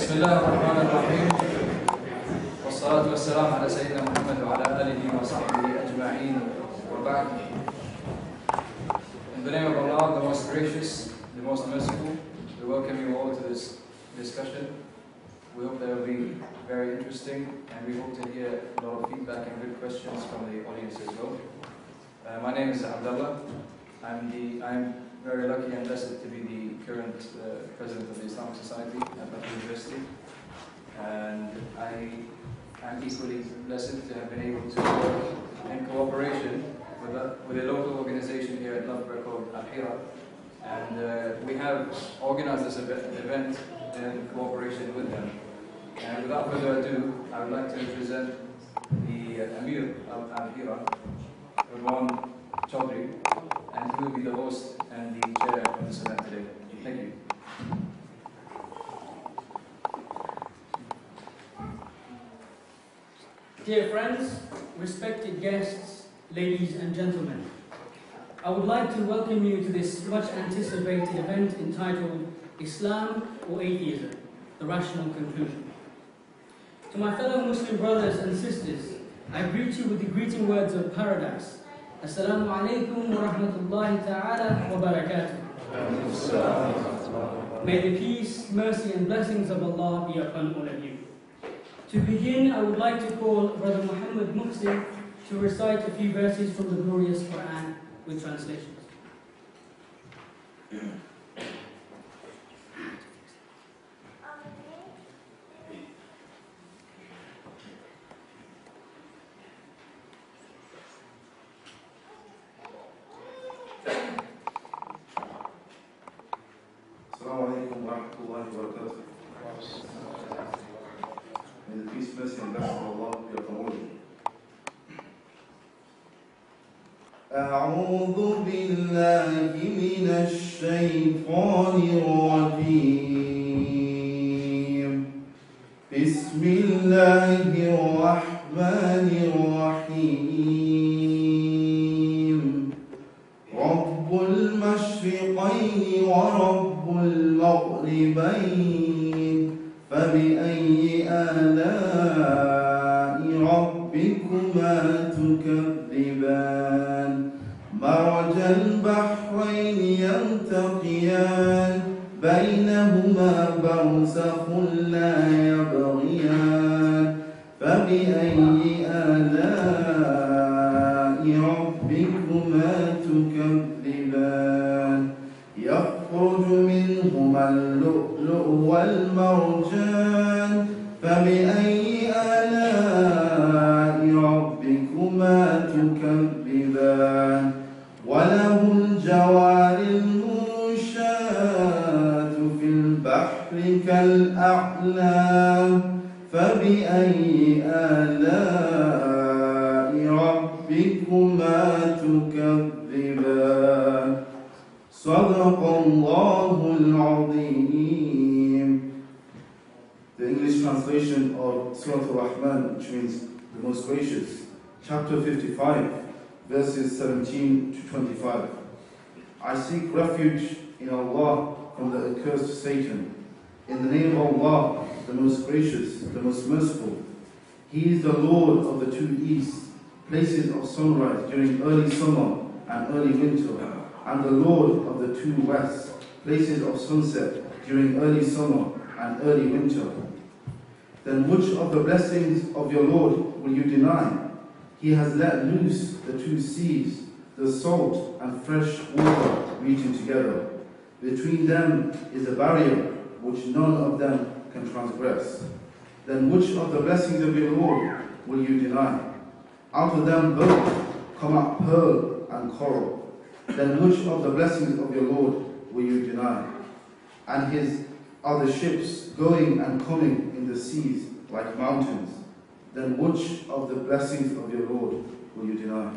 بسم الله الرحمن الرحيم والصلاة والسلام على سيدنا محمد وعلى آله وصحبه أجمعين وبعد. In the name of Allah, the most gracious, the most merciful, we welcome you all to this discussion. We hope that it will be very interesting, and we hope to hear a lot of feedback and good questions from the audience as well. My name is Abdullah. I'm very lucky and blessed to be the current president of the Islamic Society at Loughborough University, and I am equally blessed to have been able to work in cooperation with a local organization here at Loughborough called Al-Hera, and we have organized this event in cooperation with them. And without further ado, I would like to present the Amir of Al-Hera, Ridwan Chaudhry, and he will be the host and the chair of this event today. Thank you. Dear friends, respected guests, ladies and gentlemen, I would like to welcome you to this much anticipated event entitled Islam or Atheism, the Rational Conclusion. To my fellow Muslim brothers and sisters, I greet you with the greeting words of paradise. Assalamu alaikum wa rahmatullahi ta'ala wa barakatuh. May the peace, mercy and blessings of Allah be upon all of you. To begin, I would like to call Brother Muhammad Muhsin to recite a few verses from the glorious Quran with translations. May the peace, mercy and blessing of Allah be upon all of you. أعوذ بالله من الشيطان الرجيم. بسم الله الرحمن الرحيم. رب المشرقين ورب المغربين فبأي آلاء ربكما تكذبان مرج البحرين يلتقيان بينهما برزخ لا يبغيان فبأي آلاء ربكما تكذبان يخرج منهما اللؤلؤ والمرجان فبأي آلاء ربكما تكذبان وله الجوار المنشآت في البحر كالأعلام فبأي آلاء ربكما تكذبان صدق الله العظيم. The English translation of Surah Al-Rahman, which means the most gracious, chapter 55, verses 17 to 25. I seek refuge in Allah from the accursed Satan. In the name of Allah, the most gracious, the most merciful. He is the Lord of the two east, places of sunrise during early summer and early winter, and the Lord of the two west, places of sunset during early summer and early winter. Then which of the blessings of your Lord will you deny? He has let loose the two seas, the salt and fresh water meeting together. Between them is a barrier which none of them can transgress. Then which of the blessings of your Lord will you deny? Out of them both come out pearl and coral. Then which of the blessings of your Lord will you deny? And his are the ships going and coming in the seas like mountains. Then which of the blessings of your Lord will you deny?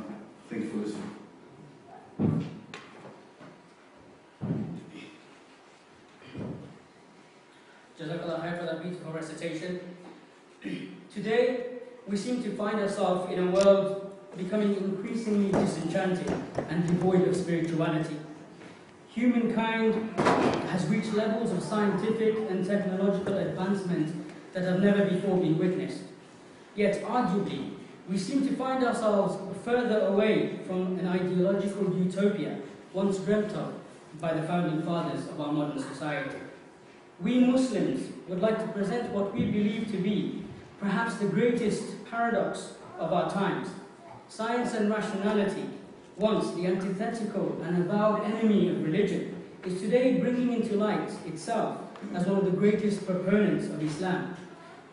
Thank you for listening. Jazakallah khair for that beautiful recitation. Today, we seem to find ourselves in a world becoming increasingly disenchanted and devoid of spirituality. Humankind has reached levels of scientific and technological advancement that have never before been witnessed. Yet, arguably, we seem to find ourselves further away from an ideological utopia once dreamt of by the founding fathers of our modern society. We Muslims would like to present what we believe to be perhaps the greatest paradox of our times. Science and rationality, once the antithetical and avowed enemy of religion, is today bringing into light itself as one of the greatest proponents of Islam.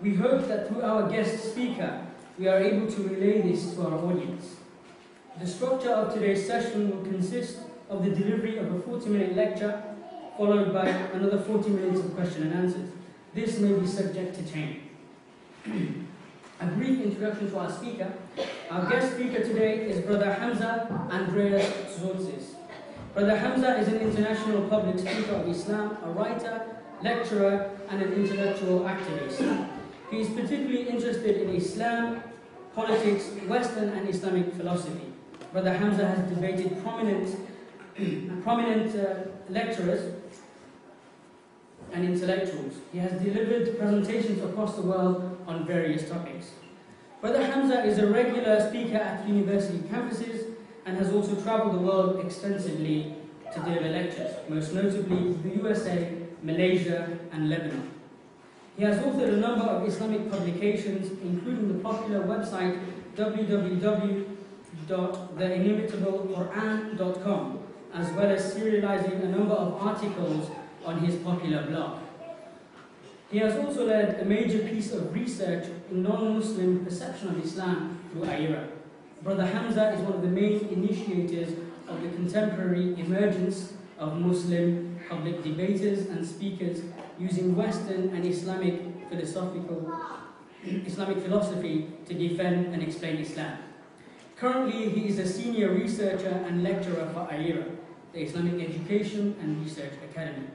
We hope that through our guest speaker, we are able to relay this to our audience. The structure of today's session will consist of the delivery of a 40-minute lecture, followed by another 40 minutes of question and answers. This may be subject to change. A brief introduction to our speaker. Our guest speaker today is Brother Hamza Tzortzis. Brother Hamza is an international public speaker of Islam, a writer, lecturer, and an intellectual activist. He is particularly interested in Islam, politics, Western and Islamic philosophy. Brother Hamza has debated prominent lecturers and intellectuals. He has delivered presentations across the world on various topics. Brother Hamza is a regular speaker at university campuses and has also traveled the world extensively to deliver lectures, most notably the USA, Malaysia, and Lebanon. He has authored a number of Islamic publications, including the popular website www.theinimitablequran.com, as well as serializing a number of articles on his popular blog. He has also led a major piece of research in non-Muslim perception of Islam through Al-Hera. Brother Hamza is one of the main initiators of the contemporary emergence of Muslim public debaters and speakers using Western and Islamic philosophy to defend and explain Islam. Currently, he is a senior researcher and lecturer for Al-Hera, the Islamic Education and Research Academy.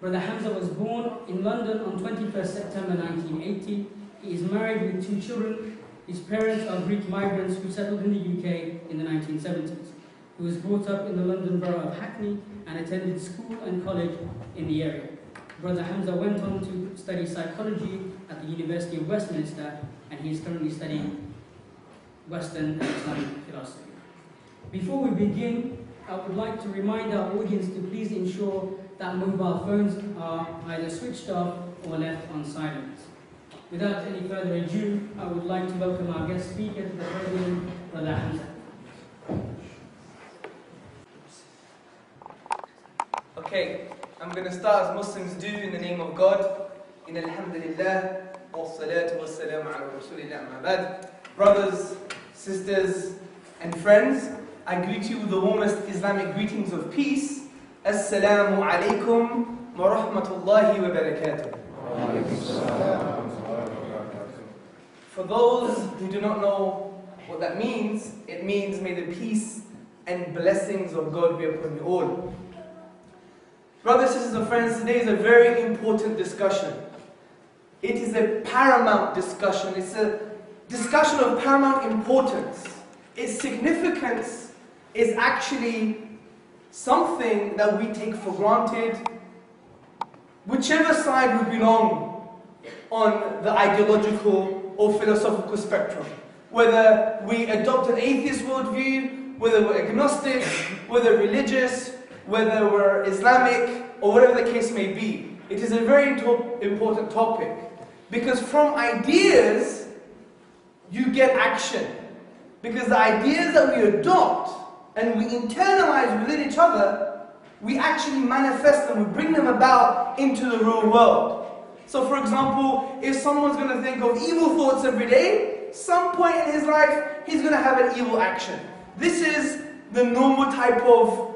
Brother Hamza was born in London on 21st September 1980. He is married with 2 children. His parents are Greek migrants who settled in the UK in the 1970s. He was brought up in the London borough of Hackney and attended school and college in the area. Brother Hamza went on to study psychology at the University of Westminster, and he is currently studying Western and Islamic philosophy. Before we begin, I would like to remind our audience to please ensure that mobile phones are either switched off or left on silent. Without any further ado, I would like to welcome our guest speaker to the podium, Brother Hamza. Okay, I'm going to start as Muslims do in the name of God. In alhamdulillah, wassalatu wassalamu ala rasulillah amma ba'd. Brothers, sisters, and friends, I greet you with the warmest Islamic greetings of peace. Assalamu alaikum wa rahmatullahi wa barakatuh. For those who do not know what that means, it means may the peace and blessings of God be upon you all. Brothers, sisters, and friends, today is a very important discussion. It is a paramount discussion. It's a discussion of paramount importance. Its significance is actually something that we take for granted, whichever side we belong on the ideological or philosophical spectrum. Whether we adopt an atheist worldview, whether we're agnostic, whether religious, whether we're Islamic, or whatever the case may be. It is a very important topic, because from ideas you get action. Because the ideas that we adopt and we internalize within each other, we actually manifest them, we bring them about into the real world. So for example, if someone's going to think of evil thoughts every day, some point in his life, he's going to have an evil action. This is the normal type of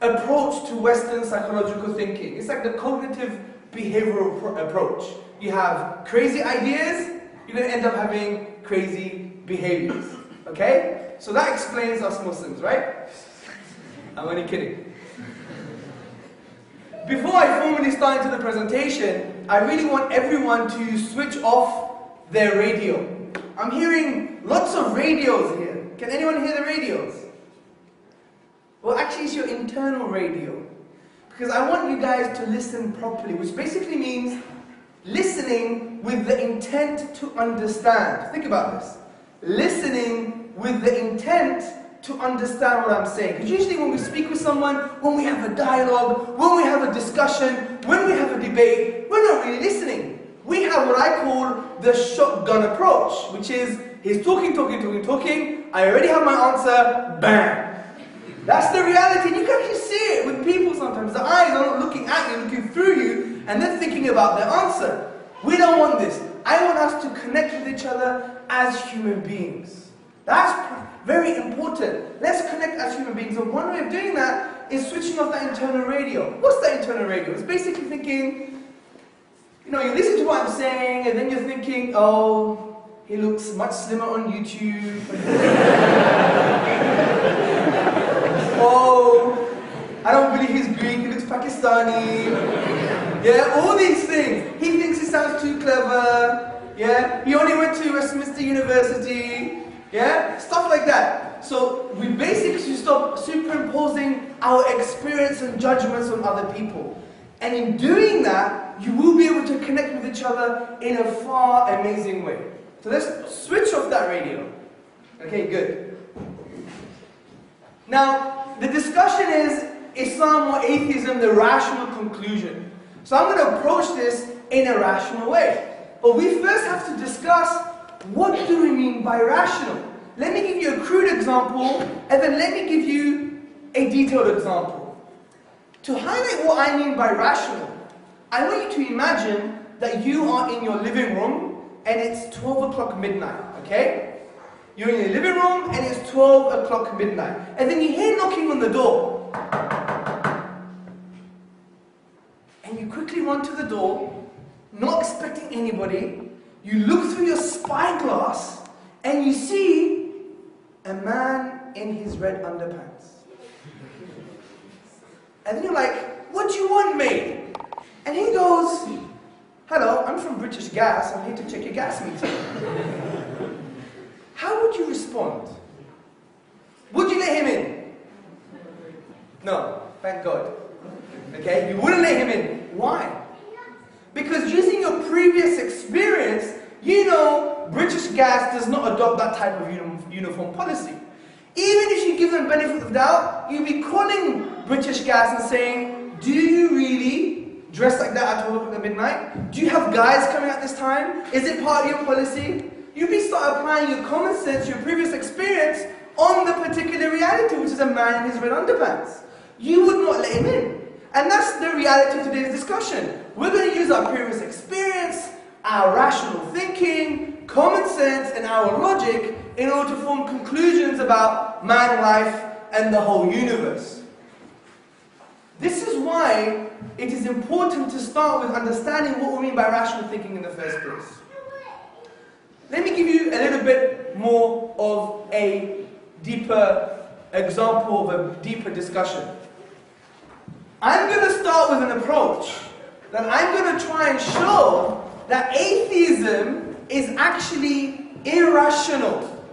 approach to Western psychological thinking. It's like the cognitive behavioral approach. You have crazy ideas, you're going to end up having crazy behaviors. Okay? So that explains us Muslims, right? I'm only kidding. Before I formally start into the presentation, I really want everyone to switch off their radio. I'm hearing lots of radios here. Can anyone hear the radios? Well, actually it's your internal radio. because I want you guys to listen properly, which basically means listening with the intent to understand. Think about this. Listening with the intent to understand what I'm saying. Because usually when we speak with someone, when we have a dialogue, when we have a discussion, when we have a debate, we're not really listening. We have what I call the shotgun approach, which is, he's talking. I already have my answer, bam. That's the reality, and you can actually see it with people sometimes. The eyes are not looking at you, looking through you, and then thinking about their answer. We don't want this. I want us to connect with each other as human beings. That's very important. Let's connect as human beings, and one way of doing that is switching off that internal radio. What's that internal radio? It's basically thinking, you listen to what I'm saying, and then you're thinking, oh, he looks much slimmer on YouTube. Oh, I don't believe he's Greek, he looks Pakistani. Yeah, all these things. He thinks he sounds too clever. Yeah, he only went to Westminster University. Yeah, stuff like that. So we basically should stop superimposing our experience and judgments on other people. And in doing that, you will be able to connect with each other in a far amazing way. So let's switch off that radio. Okay, good. Now, the discussion is Islam or atheism, the rational conclusion. So I'm going to approach this in a rational way. But we first have to discuss, what do we mean by rational? Let me give you a crude example, and then let me give you a detailed example. To highlight what I mean by rational, I want you to imagine that you are in your living room, and it's 12 o'clock midnight, okay? You're in your living room, and it's 12 o'clock midnight. And then you hear knocking on the door. And you quickly run to the door, not expecting anybody. You look through your spyglass, and you see a man in his red underpants. And then you're like, what do you want, mate? And he goes, hello, I'm from British Gas, I'm here to check your gas meter. How would you respond? Would you let him in? No, thank God. Okay, you wouldn't let him in. Why? Because using your previous experience, you know British Gas does not adopt that type of uniform policy. Even if you give them benefit of the doubt, you'll be calling British Gas and saying, do you really dress like that at 12 o'clock at midnight? Do you have guys coming at this time? Is it part of your policy? You'll be start applying your common sense, your previous experience on the particular reality, which is a man in his red underpants. You would not let him in. And that's the reality of today's discussion. We're going to use our previous experience, our rational thinking, common sense, and our logic in order to form conclusions about man, life, and the whole universe. This is why it is important to start with understanding what we mean by rational thinking in the first place. Let me give you a little bit more of a deeper example of a deeper discussion. I'm going to start with an approach that I'm going to try and show that atheism is actually irrational.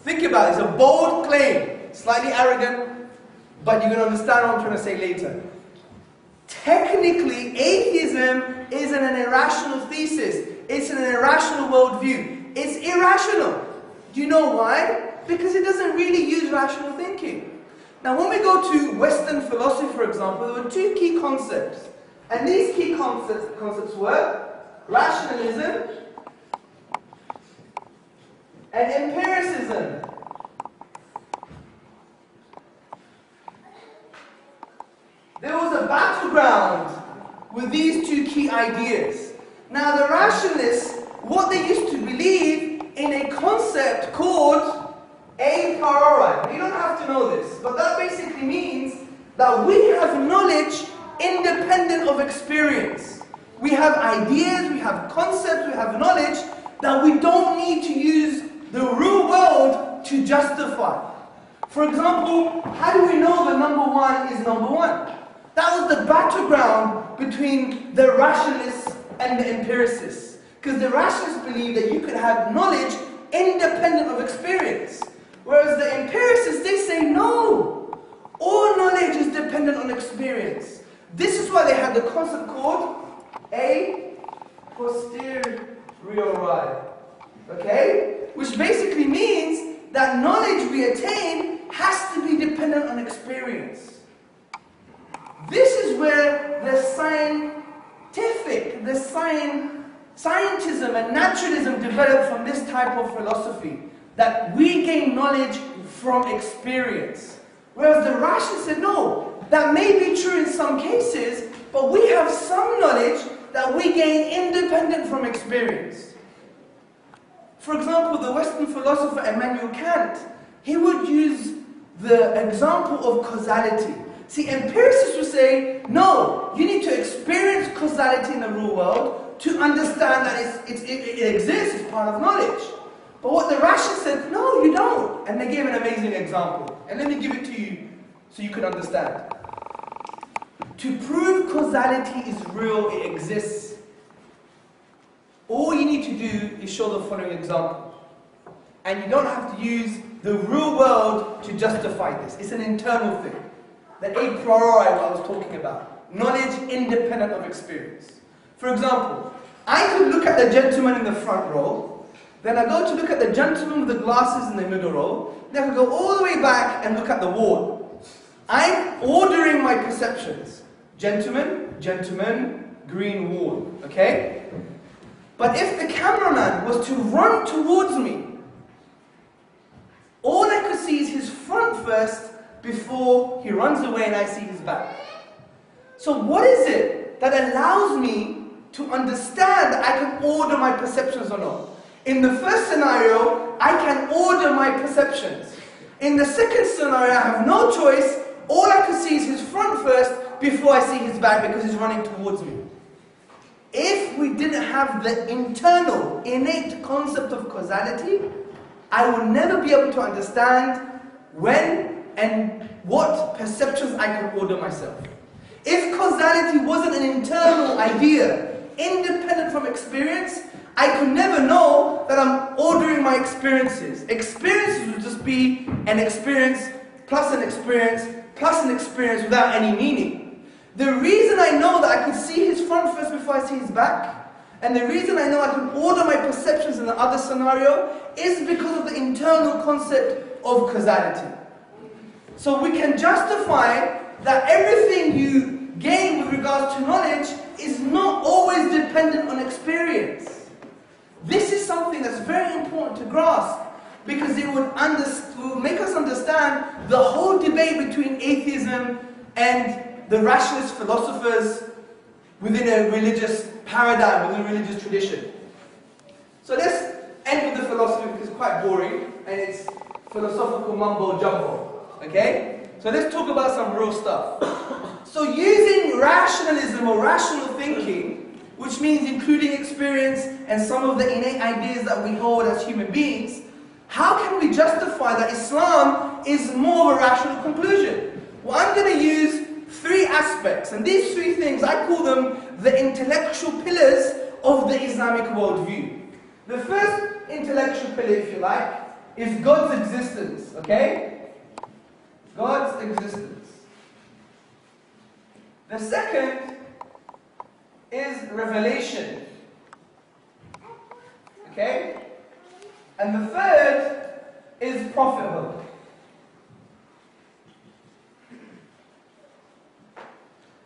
Think about it, it's a bold claim, slightly arrogant, but you're going to understand what I'm trying to say later. Technically, atheism isn't an irrational thesis. It's an irrational worldview. It's irrational. Do you know why? Because it doesn't really use rational thinking. Now, when we go to Western philosophy, for example, there were two key concepts. And these key concepts were rationalism and empiricism. There was a battleground with these two key ideas. Now, the rationalists, what they used to believe in a concept called a priori. You don't have to know this, but that basically means that we have knowledge independent of experience. We have ideas, we have concepts, we have knowledge that we don't need to use the real world to justify. For example, how do we know the number one is number one? That was the battleground between the rationalists and the empiricists. Because the rationalists believe that you could have knowledge independent of experience. Whereas the empiricists, they say no. All knowledge is dependent on experience. This is why they had the concept called a posteriori. Okay? Which basically means that knowledge we attain has to be dependent on experience. This is where the scientism and naturalism developed from this type of philosophy, that we gain knowledge from experience. Whereas the rationalists said, no, that may be true in some cases, but we have some knowledge that we gain independent from experience. For example, the Western philosopher Immanuel Kant, he would use the example of causality. See, empiricists would say, no, you need to experience causality in the real world to understand that it exists, it's part of knowledge. But what the rationalists said, no, you don't. And they gave an amazing example. And let me give it to you so you can understand. To prove causality is real, it exists, all you need to do is show the following example. And you don't have to use the real world to justify this. It's an internal thing. The a priori I was talking about. Knowledge independent of experience. For example, I could look at the gentleman in the front row, then I go to look at the gentleman with the glasses in the middle row, then I go all the way back and look at the wall. I'm ordering my perceptions. Gentleman, gentleman, green wall. Okay? But if the cameraman was to run towards me, all I could see is his front first before he runs away and I see his back. So what is it that allows me to understand that I can order my perceptions or not? In the first scenario, I can order my perceptions. In the second scenario, I have no choice. All I can see is his front first before I see his back because he's running towards me. If we didn't have the internal, innate concept of causality, I would never be able to understand when and what perceptions I can order myself. If causality wasn't an internal idea, independent from experience, I could never know that I'm ordering my experiences. Experiences would just be an experience plus an experience plus an experience without any meaning. The reason I know that I could see his front first before I see his back, and the reason I know I can order my perceptions in the other scenario, is because of the internal concept of causality. So we can justify that everything you gain with regards to knowledge is not always dependent on experience. This is something that's very important to grasp, because it would make us understand the whole debate between atheism and the rationalist philosophers within a religious paradigm, within a religious tradition. So let's end with the philosophy because it's quite boring and it's philosophical mumbo jumbo. Okay? So let's talk about some real stuff. So using rationalism or rational thinking, which means including experience and some of the innate ideas that we hold as human beings, how can we justify that Islam is more of a rational conclusion? Well, I'm going to use three aspects, and these three things, I call them the intellectual pillars of the Islamic worldview. The first intellectual pillar, if you like, is God's existence, okay? God's existence. The second is revelation, okay? And the third is prophethood.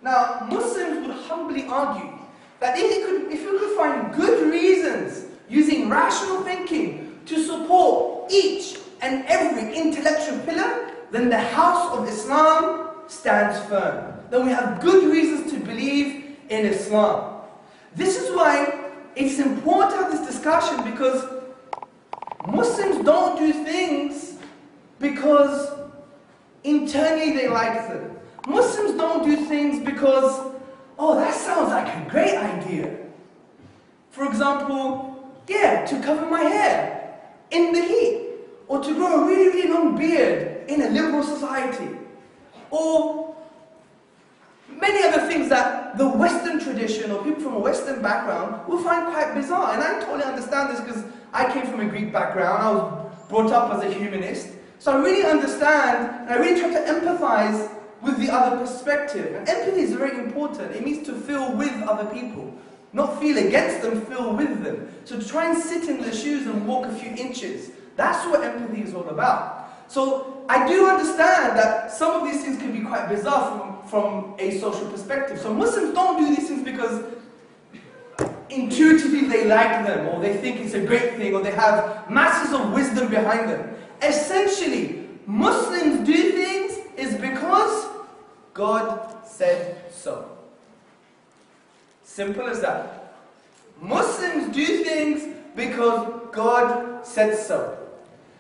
Now, Muslims would humbly argue that if you could find good reasons using rational thinking to support each and every intellectual pillar, then the house of Islam stands firm. Then we have good reasons to believe in Islam. This is why it's important to have this discussion, because Muslims don't do things because internally they like them. Muslims don't do things because, oh, that sounds like a great idea. For example, to cover my hair in the heat, or to grow a really, really long beard in a liberal society, or many other things that the Western tradition or people from a Western background will find quite bizarre. And I totally understand this because I came from a Greek background. I was brought up as a humanist. So I really understand, and I really try to empathize with the other perspective. And empathy is very important. It means to feel with other people. Not feel against them, feel with them. So to try and sit in their shoes and walk a few inches. That's what empathy is all about. So I do understand that some of these things can be quite bizarre from a social perspective. So Muslims don't do these things because intuitively they like them, or they think it's a great thing, or they have masses of wisdom behind them. Essentially, Muslims do things is because God said so. Simple as that. Muslims do things because God said so.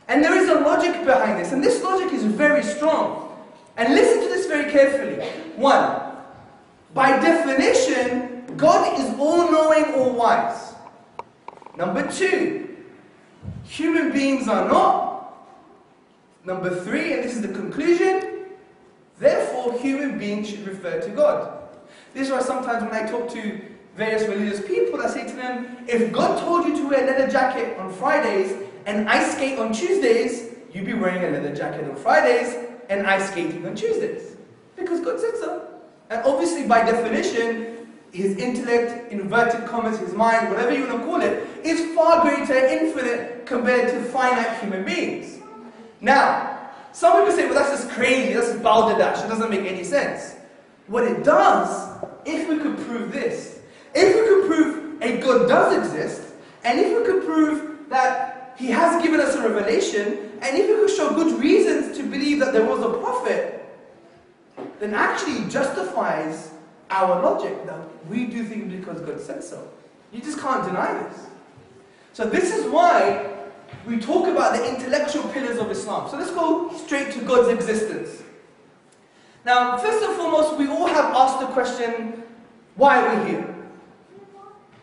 And there is a logic behind this, and this logic is very strong. And listen to this very carefully. 1. By definition, God is all-knowing, all-wise. Number 2, human beings are not. Number 3, and this is the conclusion, therefore human beings should refer to God. This is why sometimes when I talk to various religious people, I say to them, if God told you to wear a leather jacket on Fridays and ice skate on Tuesdays, you'd be wearing a leather jacket on Fridays and ice skating on Tuesdays. Because God said so. And obviously by definition, his intellect, inverted commas, his mind, whatever you want to call it, is far greater, infinite, compared to finite human beings. Now, some people say, well that's just crazy, that's balderdash, it doesn't make any sense. What it does, if we could prove this, if we could prove a God does exist, and if we could prove that he has given us a revelation, and if we could show good reasons to believe that there was a prophet, then actually it justifies our logic that we do things because God said so. You just can't deny this. So this is why we talk about the intellectual pillars of Islam. So let's go straight to God's existence. Now, first and foremost, we all have asked the question, why are we here?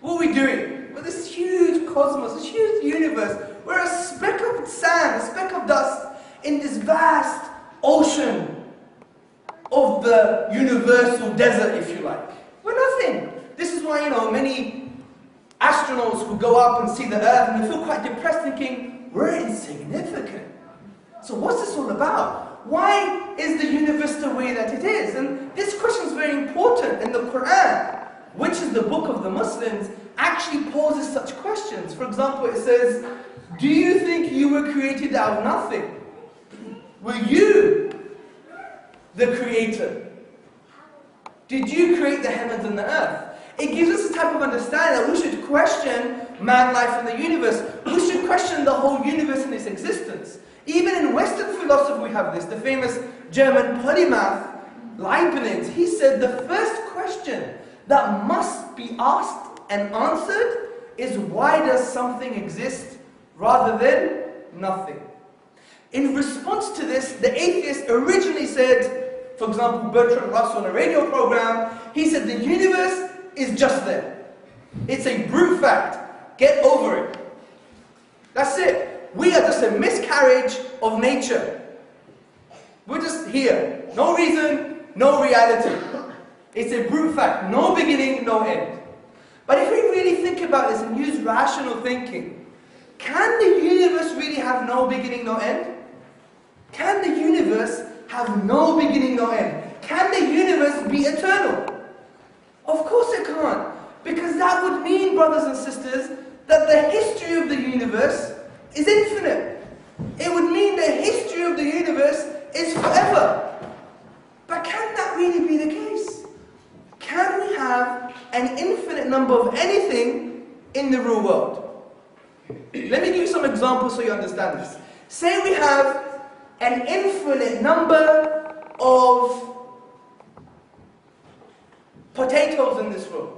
What are we doing? We're this huge cosmos, this huge universe. We're a speck of sand, a speck of dust in this vast ocean of the universal desert, if you like. We're nothing. This is why, many astronauts who go up and see the Earth and they feel quite depressed thinking, we're insignificant. So what's this all about? Why is the universe the way that it is? And this question is very important. In the Quran, which is the book of the Muslims, actually poses such questions. For example, it says, do you think you were created out of nothing? Were you the creator? Did you create the heavens and the earth? It gives us a type of understanding that we should question man, life, and the universe. We should question the whole universe and its existence. Even in Western philosophy we have this. The famous German polymath, Leibniz, he said the first question that must be asked and answered is, why does something exist rather than nothing? In response to this, the atheist originally said, for example, Bertrand Russell on a radio program, he said the universe is just there. It's a brute fact. Get over it. That's it. We are just a miscarriage of nature. We're just here. No reason, no reality. It's a brute fact. No beginning, no end. But if we really think about this and use rational thinking, can the universe really have no beginning, no end? Can the universe have no beginning, no end? Can the universe be eternal? Of course it can't. Because that would mean, brothers and sisters, that the history of the universe is infinite. It would mean the history of the universe is forever. But can that really be the case? Can we have an infinite number of anything in the real world? Let me give you some examples so you understand this. Say we have an infinite number of potatoes in this room.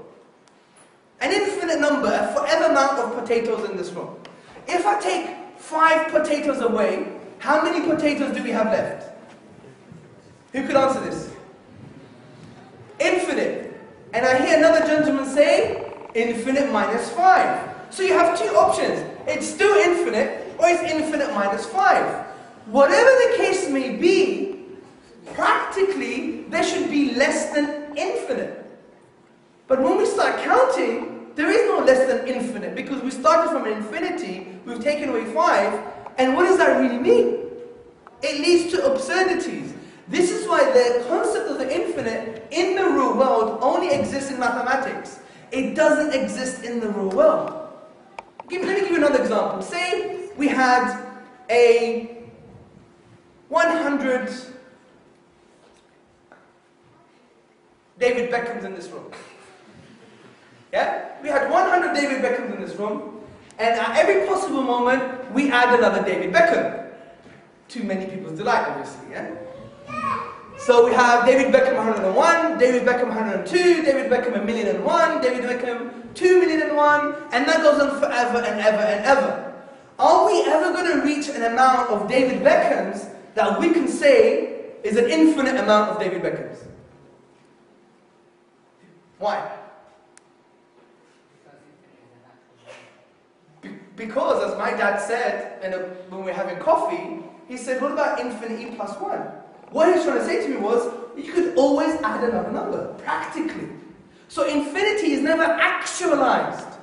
An infinite number, a forever amount of potatoes in this room. If I take 5 potatoes away, how many potatoes do we have left? Who could answer this? Infinite. And I hear another gentleman say, infinite minus 5. So you have 2 options. It's still infinite, or it's infinite minus 5. Whatever the case may be, practically, there should be less than infinite. But when we start counting, there is no less than infinite, because we started from infinity, we've taken away 5, and what does that really mean? It leads to absurdities. This is why the concept of the infinite in the real world only exists in mathematics. It doesn't exist in the real world. Let me give you another example. Say we had a 100 David Beckhams in this room. Yeah? We had 100 David Beckhams in this room, and at every possible moment, we add another David Beckham. To many people's delight, obviously, yeah? So we have David Beckham 101, David Beckham 102, David Beckham 1,000,001, David Beckham 2,000,001, and that goes on forever and ever and ever. Are we ever going to reach an amount of David Beckhams that we can say is an infinite amount of David Beckhams? Why? Because, as my dad said when we were having coffee, he said, what about infinity plus 1? What he was trying to say to me was, you could always add another number, practically. So infinity is never actualized.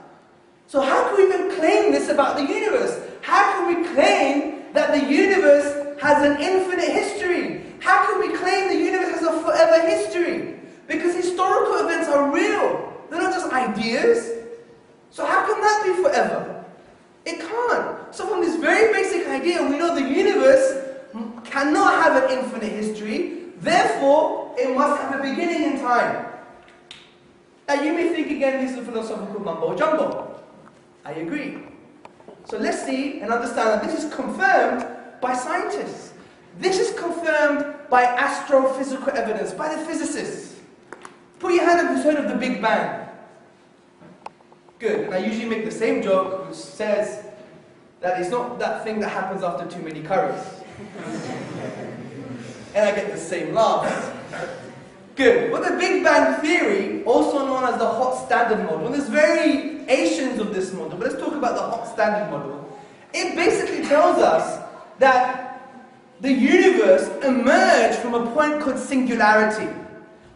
So how can we even claim this about the universe? How can we claim that the universe has an infinite history? How can we claim the universe has a forever history? Because historical events are real. They're not just ideas. So how can that be forever? It can't. So from this very basic idea, we know the universe cannot have an infinite history. Therefore, it must have a beginning in time. Now you may think again this is philosophical mumbo jumbo. I agree. So let's see and understand that this is confirmed by scientists. This is confirmed by astrophysical evidence, by the physicists. Put your hand up who's heard of the Big Bang. Good. And I usually make the same joke, which says that it's not that thing that happens after too many curries. And I get the same laugh. Good. Well, the Big Bang Theory, also known as the hot standard model, there's variations of this model, but let's talk about the hot standard model. It basically tells us that the universe emerged from a point called singularity.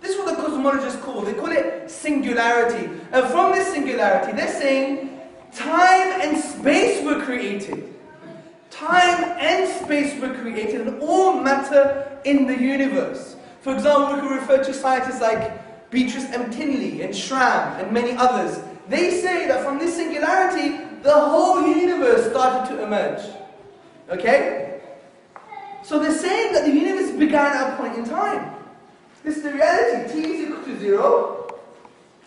This is what the cosmologists call, they call it singularity. And from this singularity, they're saying time and space were created. Time and space were created, and all matter in the universe. For example, we can refer to scientists like Beatrice M. Tinley and Schramm and many others. They say that from this singularity, the whole universe started to emerge. Okay? So they're saying that the universe began at a point in time. This is the reality. T is equal to 0,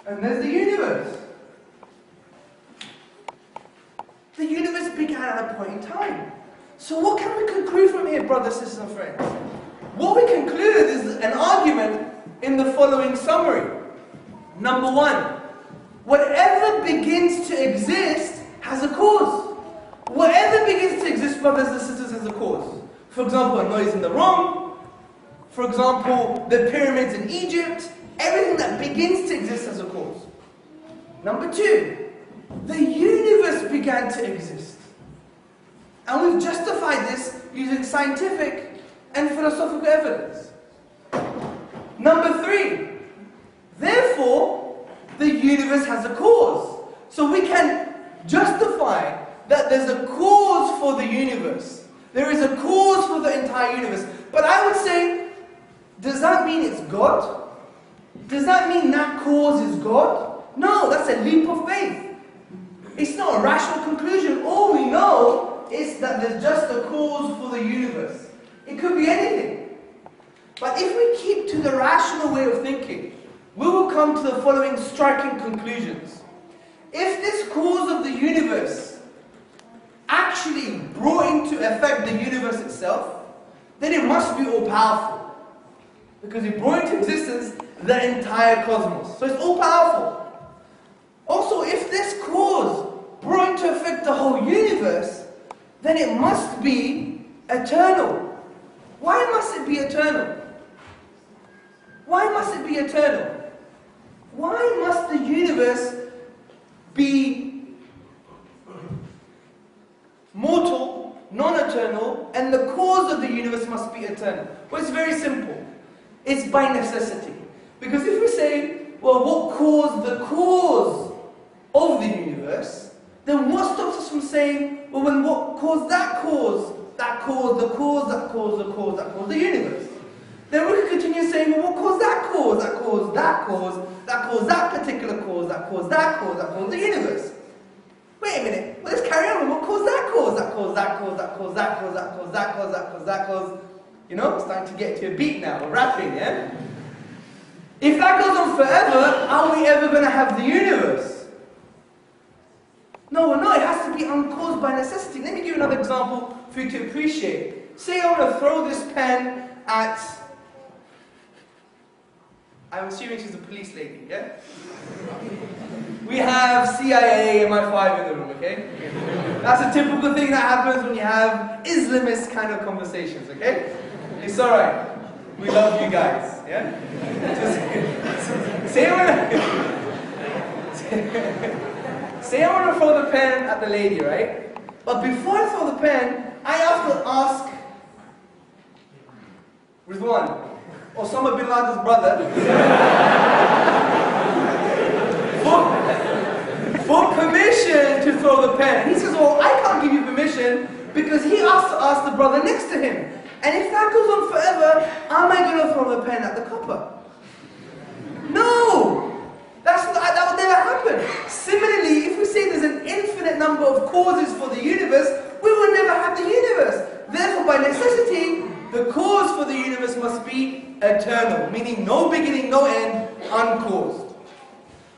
and there's the universe. The universe began at a point in time. So what can we conclude from here, brothers, sisters, and friends? What we conclude is an argument in the following summary. Number 1, whatever begins to exist has a cause. Whatever begins to exist, brothers and sisters, has a cause. For example, a noise in the room. For example, the pyramids in Egypt. Everything that begins to exist has a cause. Number 2, the universe began to exist. And we've justified this using scientific and philosophical evidence. Number 3, therefore, the universe has a cause. So we can justify that there's a cause for the universe. There is a cause for the entire universe. But I would say, does that mean it's God? Does that mean that cause is God? No, that's a leap of faith. It's not a rational conclusion. All we know is that there's just a cause for the universe. It could be anything. But if we keep to the rational way of thinking, we will come to the following striking conclusions. If this cause of the universe actually brought into effect the universe itself, then it must be all-powerful. Because it brought into existence the entire cosmos. So it's all-powerful. Also, if this cause brought into effect the whole universe, then it must be eternal. Why must it be eternal? Why must it be eternal? Why must the universe be mortal, non-eternal, and the cause of the universe must be eternal? Well, it's very simple. It's by necessity. Because if we say, well, what caused the cause of the universe, then what stops us from saying, well, what caused that cause, the universe? then we could continue saying, well, what caused that cause? That caused that cause, that caused that particular cause, that caused that cause, that caused the universe. Wait a minute, well, let's carry on. What caused that cause? That caused that cause, that caused that cause, that caused that cause, that caused that cause. You know, it's starting to get to a beat now. We're rapping, yeah? If that goes on forever, are we ever going to have the universe? No, we're not. It has to be uncaused by necessity. Let me give you another example for you to appreciate. Say I want to throw this pen at... I'm assuming she's a police lady, yeah? We have CIA and MI5 in the room, okay? That's a typical thing that happens when you have Islamist kind of conversations, okay? It's alright. We love you guys, yeah? Say I want to throw the pen at the lady, right? But before I throw the pen, I have to ask Rizwan, Osama bin Laden's brother, for permission to throw the pen. He says, well, I can't give you permission because he has to ask the brother next to him. And if that goes on forever, am I going to throw the pen at the copper? No! That would never happen. Similarly, if we say there's an infinite number of causes for the universe, we will never have the universe. Therefore, by necessity, the cause for the universe must be eternal, meaning no beginning, no end, uncaused.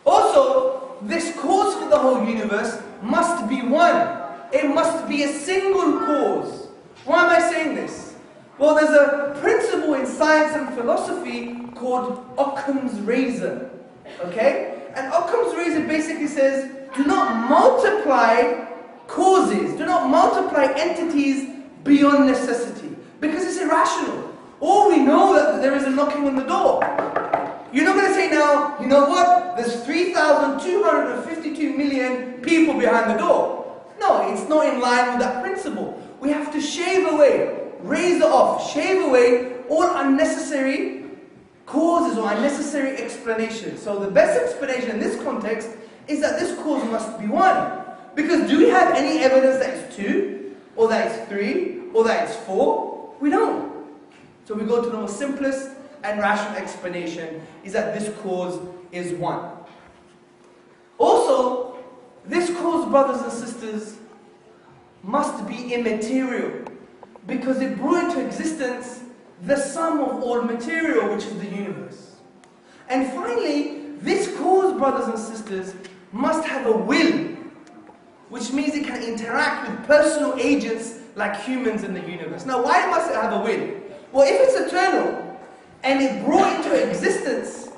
Also, this cause for the whole universe must be one. It must be a single cause. Why am I saying this? Well, there's a principle in science and philosophy called Occam's razor. Okay? And Occam's razor basically says, do not multiply causes, do not multiply entities beyond necessity. Because it's irrational. Or we know that there is a knocking on the door. You're not going to say now, you know what? There's 3,252 million people behind the door. No, it's not in line with that principle. We have to shave away, razor off, shave away all unnecessary causes or unnecessary explanations. So the best explanation in this context is that this cause must be one. Because do we have any evidence that it's 2, or that it's 3, or that it's 4? We don't. So we go to the most simplest and rational explanation is that this cause is one. Also, this cause, brothers and sisters, must be immaterial because it brought into existence the sum of all material, which is the universe. And finally, this cause, brothers and sisters, must have a will, which means it can interact with personal agents like humans in the universe. Now, why must it have a will? Well, if it's eternal, and it brought into existence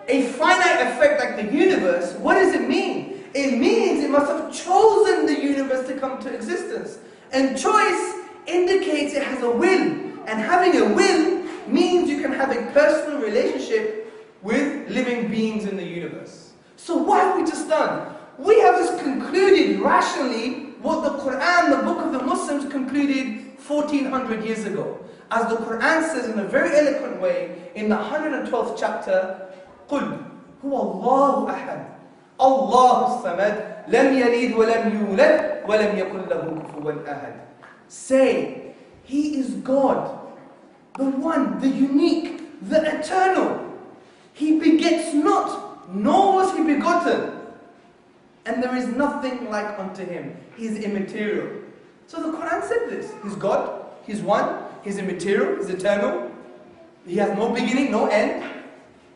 a finite effect like the universe, what does it mean? It means it must have chosen the universe to come to existence. And choice indicates it has a will. And having a will means you can have a personal relationship with living beings in the universe. So what have we just done? We have just concluded rationally what the Quran, the book of the Muslims, concluded 1400 years ago. As the Quran says in a very eloquent way, in the 112th chapter, قُلْ هُوَ اللَّهُ أَحَدٌ اللَّهُ الصَّمَدُ لَمْ يَلِدْ وَلَمْ يُولَدْ وَلَمْ يَكُنْ لَهُ كُفُوًا أَحَدٌ. Say, He is God, the one, the unique, the eternal. He begets not, nor was He begotten. And there is nothing like unto Him. He is immaterial. So the Quran said this. He's God, He's one, He's immaterial, He's eternal. He has no beginning, no end.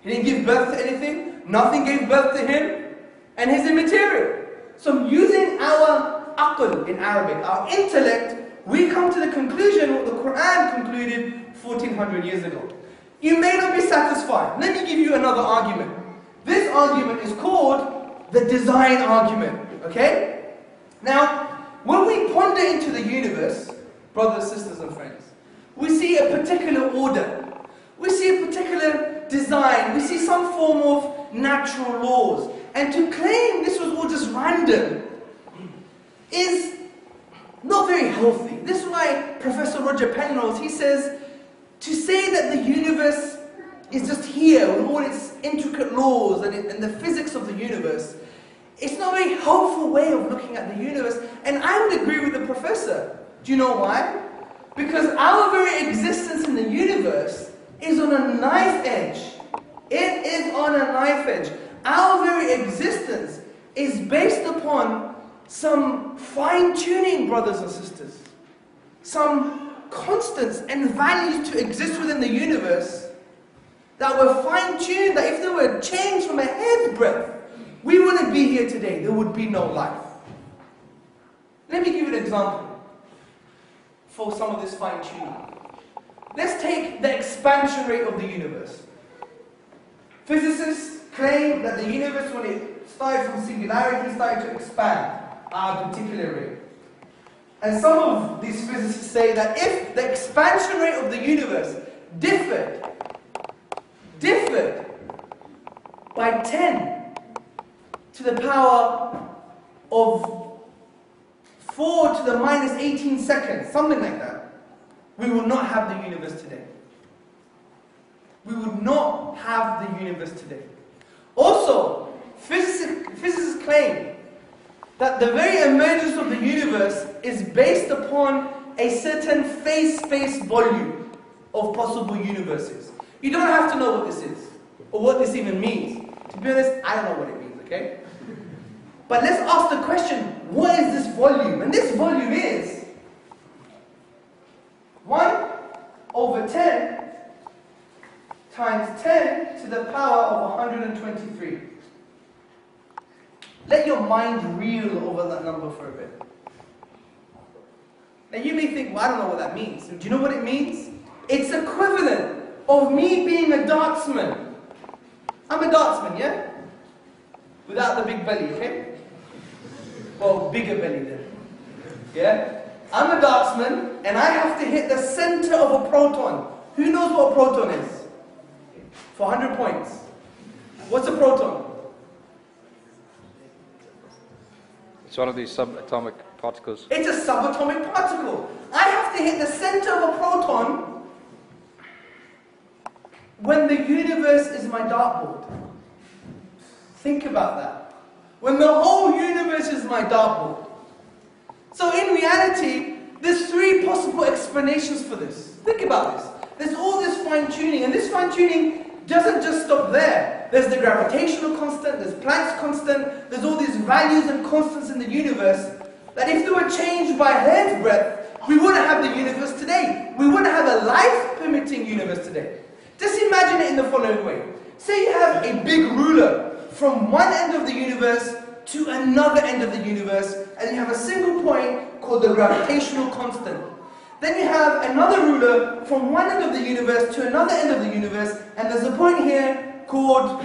He didn't give birth to anything. Nothing gave birth to Him. And He's immaterial. So using our aql in Arabic, our intellect, we come to the conclusion what the Quran concluded 1400 years ago. You may not be satisfied. Let me give you another argument. This argument is called the design argument. Okay? Now, when we ponder into the universe, brothers, sisters and friends, we see a particular order. We see a particular design. We see some form of natural laws. And to claim this was all just random is not very healthy. This is why Professor Roger Penrose, he says, to say that the universe is just here with all its intricate laws and the physics of the universe, it's not a very helpful way of looking at the universe. And I would agree with the professor. Do you know why? Because our very existence in the universe is on a knife edge. It is on a knife edge. Our very existence is based upon some fine-tuning, brothers and sisters. Some constants and values to exist within the universe that were fine-tuned, that if they were changed from a hair's breadth, we wouldn't be here today. There would be no life. Let me give you an example for some of this fine-tuning. Let's take the expansion rate of the universe. Physicists claim that the universe, when it started from singularity, started to expand at a particular rate. And some of these physicists say that if the expansion rate of the universe differed by 10 to the power of 4 to the minus 18 seconds, something like that, we would not have the universe today. We would not have the universe today. Also, physicists claim that the very emergence of the universe is based upon a certain phase space volume of possible universes. You don't have to know what this is, or what this even means. To be honest, I don't know what it means, okay? But let's ask the question, what is this volume? And this volume is 1 over 10 times 10 to the power of 123. Let your mind reel over that number for a bit. Now you may think, well, I don't know what that means. Do you know what it means? It's equivalent of me being a dartsman. I'm a dartsman, yeah? Without the big belly, okay? Well, bigger belly then. Yeah? I'm a dartsman, and I have to hit the center of a proton. Who knows what a proton is? For 100 points. What's a proton? It's one of these subatomic particles. It's a subatomic particle. I have to hit the center of a proton when the universe is my dartboard. Think about that. When the whole universe is my dartboard. So in reality, there's 3 possible explanations for this. Think about this. There's all this fine-tuning, and this fine-tuning doesn't just stop there. There's the gravitational constant, there's Planck's constant, there's all these values and constants in the universe that if they were changed by a hair's breadth, we wouldn't have the universe today. We wouldn't have a life-permitting universe today. Just imagine it in the following way. Say you have a big ruler from one end of the universe to another end of the universe, and you have a single point called the gravitational constant. Then you have another ruler from one end of the universe to another end of the universe, and there's a point here called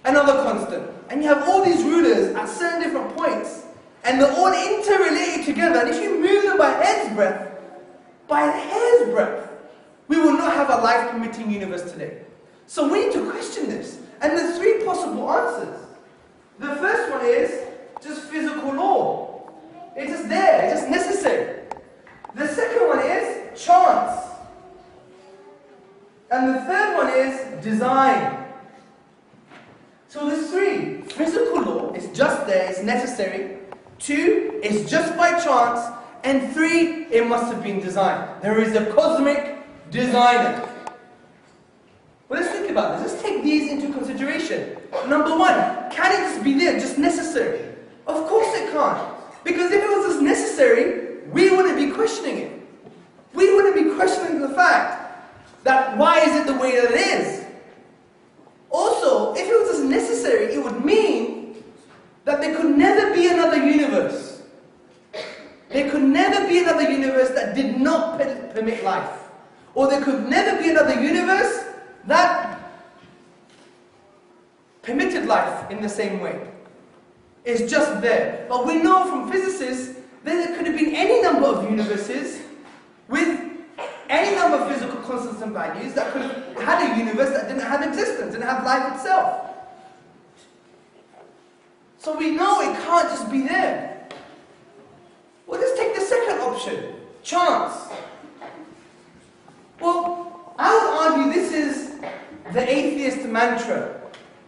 another constant. And you have all these rulers at certain different points, and they're all interrelated together. And if you move them by a hair's breadth, we will not have a life-permitting universe today. So we need to question this. And there's 3 possible answers. The first one is just physical law. It's just there, it's just necessary. The second one is chance. And the third one is design. So there's 3. Physical law is just there, it's necessary. 2, it's just by chance. And 3, it must have been designed. There is a cosmic designer. Well, let's think about this. Let's take these into consideration. Number 1, can it just be there, just necessary? Of course it can't. Because if it was just necessary, we wouldn't be questioning it. We wouldn't be questioning the fact that why is it the way that it is? Also, if it was just necessary, it would mean that there could never be another universe. There could never be another universe that did not permit life. Or there could never be another universe that permitted life in the same way. It's just there. But we know from physicists that there could have been any number of universes with any number of physical constants and values that could have had a universe that didn't have existence, didn't have life itself. So we know it can't just be there. Well, let's take the second option, chance. Well, I would argue this is the atheist mantra.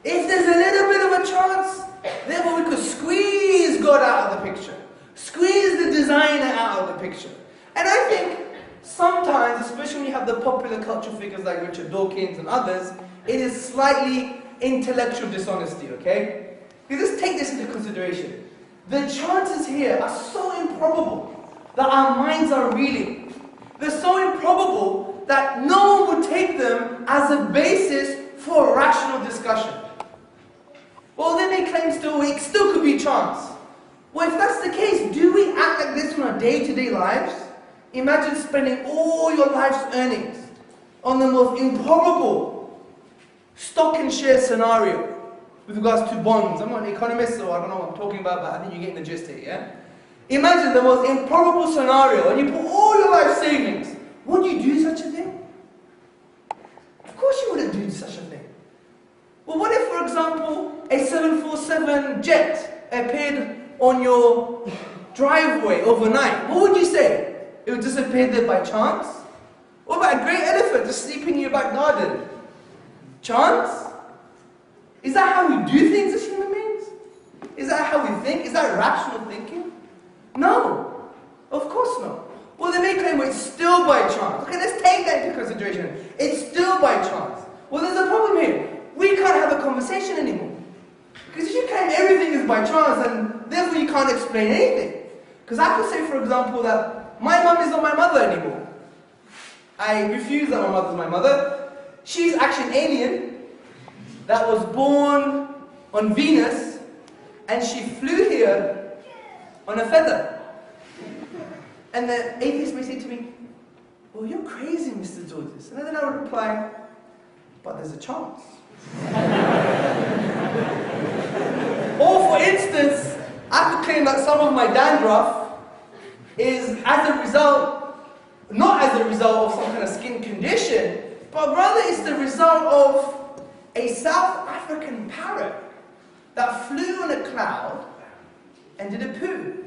If there's a little bit of a chance, therefore we could squeeze God out of the picture. Squeeze the designer out of the picture. And I think sometimes, especially when you have the popular culture figures figures like Richard Dawkins and others, it is slightly intellectual dishonesty, okay? You just take this into consideration. The chances here are so improbable that our minds are reeling. They're so improbable that no one would take them as a basis for a rational discussion. Well, then they claim it still could be chance. Well, if that's the case, do we act like this in our day-to-day lives? Imagine spending all your life's earnings on the most improbable stock and share scenario with regards to bonds. I'm not an economist, so I don't know what I'm talking about, but I think you're getting the gist here, yeah? Imagine the most improbable scenario, and you put all your life savings. Would you do such a thing? Of course you wouldn't do such a thing. Well, what if, for example, a 747 jet appeared on your driveway overnight? What would you say? It would just appear there by chance? What about a great elephant just sleeping in your back garden? Chance? Is that how we do things as human beings? Is that how we think? Is that rational thinking? No. Of course not. Well, they may claim, well, it's still by chance. Okay, let's take that into consideration. It's still by chance. Well, there's a problem here. We can't have a conversation anymore. Because if you claim everything is by chance, and therefore you can't explain anything. Because I could say, for example, that my mum is not my mother anymore. I refuse that my mother is my mother. She's actually an alien that was born on Venus, and she flew here on a feather. And the atheist may say to me, well, you're crazy, Mr. Tzortzis. And then I would reply, but there's a chance. Or for instance, I could claim that some of my dandruff is as a result, not as a result of some kind of skin condition, but rather it's the result of a South African parrot that flew on a cloud and did a poo.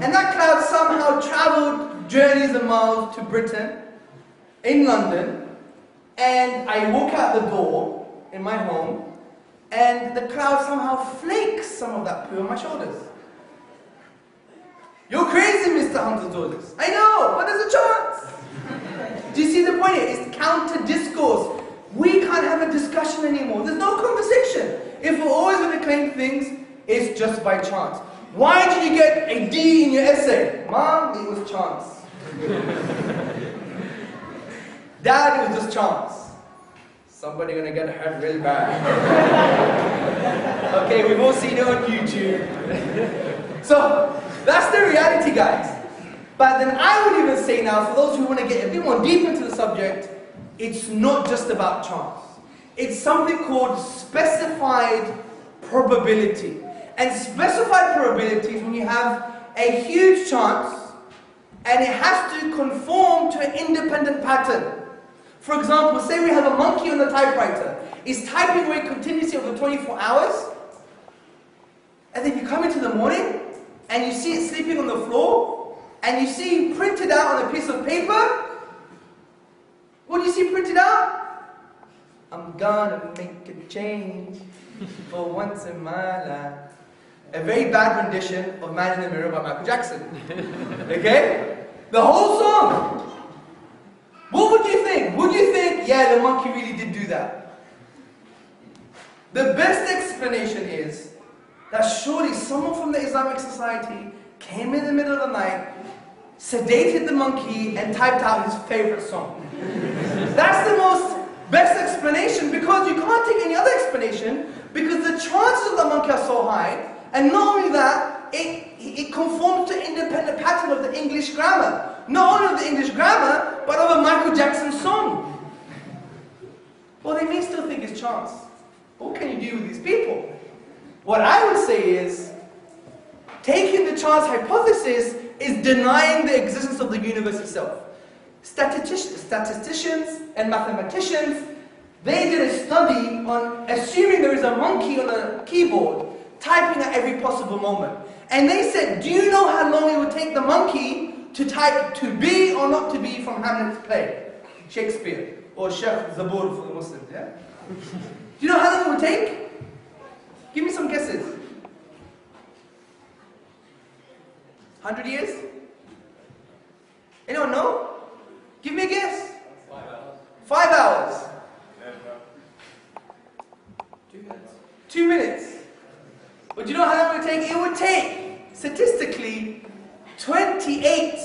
And that cloud somehow travelled journeys of miles to Britain, in London, and I walk out the door in my home, and the cloud somehow flakes some of that poo on my shoulders. You're crazy, Mr. Hamza Tzortzis. I know, but there's a chance. Do you see the point here? It's counter discourse. We can't have a discussion anymore. There's no conversation. If we're always going to claim things, it's just by chance. Why did you get a D in your essay? Mom, it was chance. Dad, it was just chance. Somebody gonna get hurt real bad. Okay, we've all seen it on YouTube. So, that's the reality, guys. But then I would even say now, for those who want to get a bit more deep into the subject, it's not just about chance. It's something called specified probability. And specified probability is when you have a huge chance and it has to conform to an independent pattern. For example, say we have a monkey on the typewriter. It's typing away continuously over 24 hours. And then you come into the morning and you see it sleeping on the floor and you see it printed out on a piece of paper. What do you see printed out? I'm gonna make a change for once in my life. A very bad rendition of Man in the Mirror by Michael Jackson. Okay? The whole song. What would you think? Would you think, yeah, the monkey really did do that? The best explanation is that surely someone from the Islamic Society came in the middle of the night, sedated the monkey, and typed out his favorite song. That's the most best explanation, because you can't take any other explanation, because the chances of the monkey are so high. And not only that, it conforms to independent pattern of the English grammar. Not only of the English grammar, but of a Michael Jackson song. Well, they may still think it's chance. But what can you do with these people? What I would say is, taking the chance hypothesis is denying the existence of the universe itself. Statisticians and mathematicians, they did a study on assuming there is a monkey on a keyboard, typing at every possible moment. And they said, do you know how long it would take the monkey to type to be or not to be from Hamlet's play? Shakespeare, or Sheikh Zabur for the Muslims, yeah? Do you know how long it would take? Give me some guesses. 100 years? Anyone know? Give me a guess. 5 hours. But do you know how long it would take? It would take, statistically, 28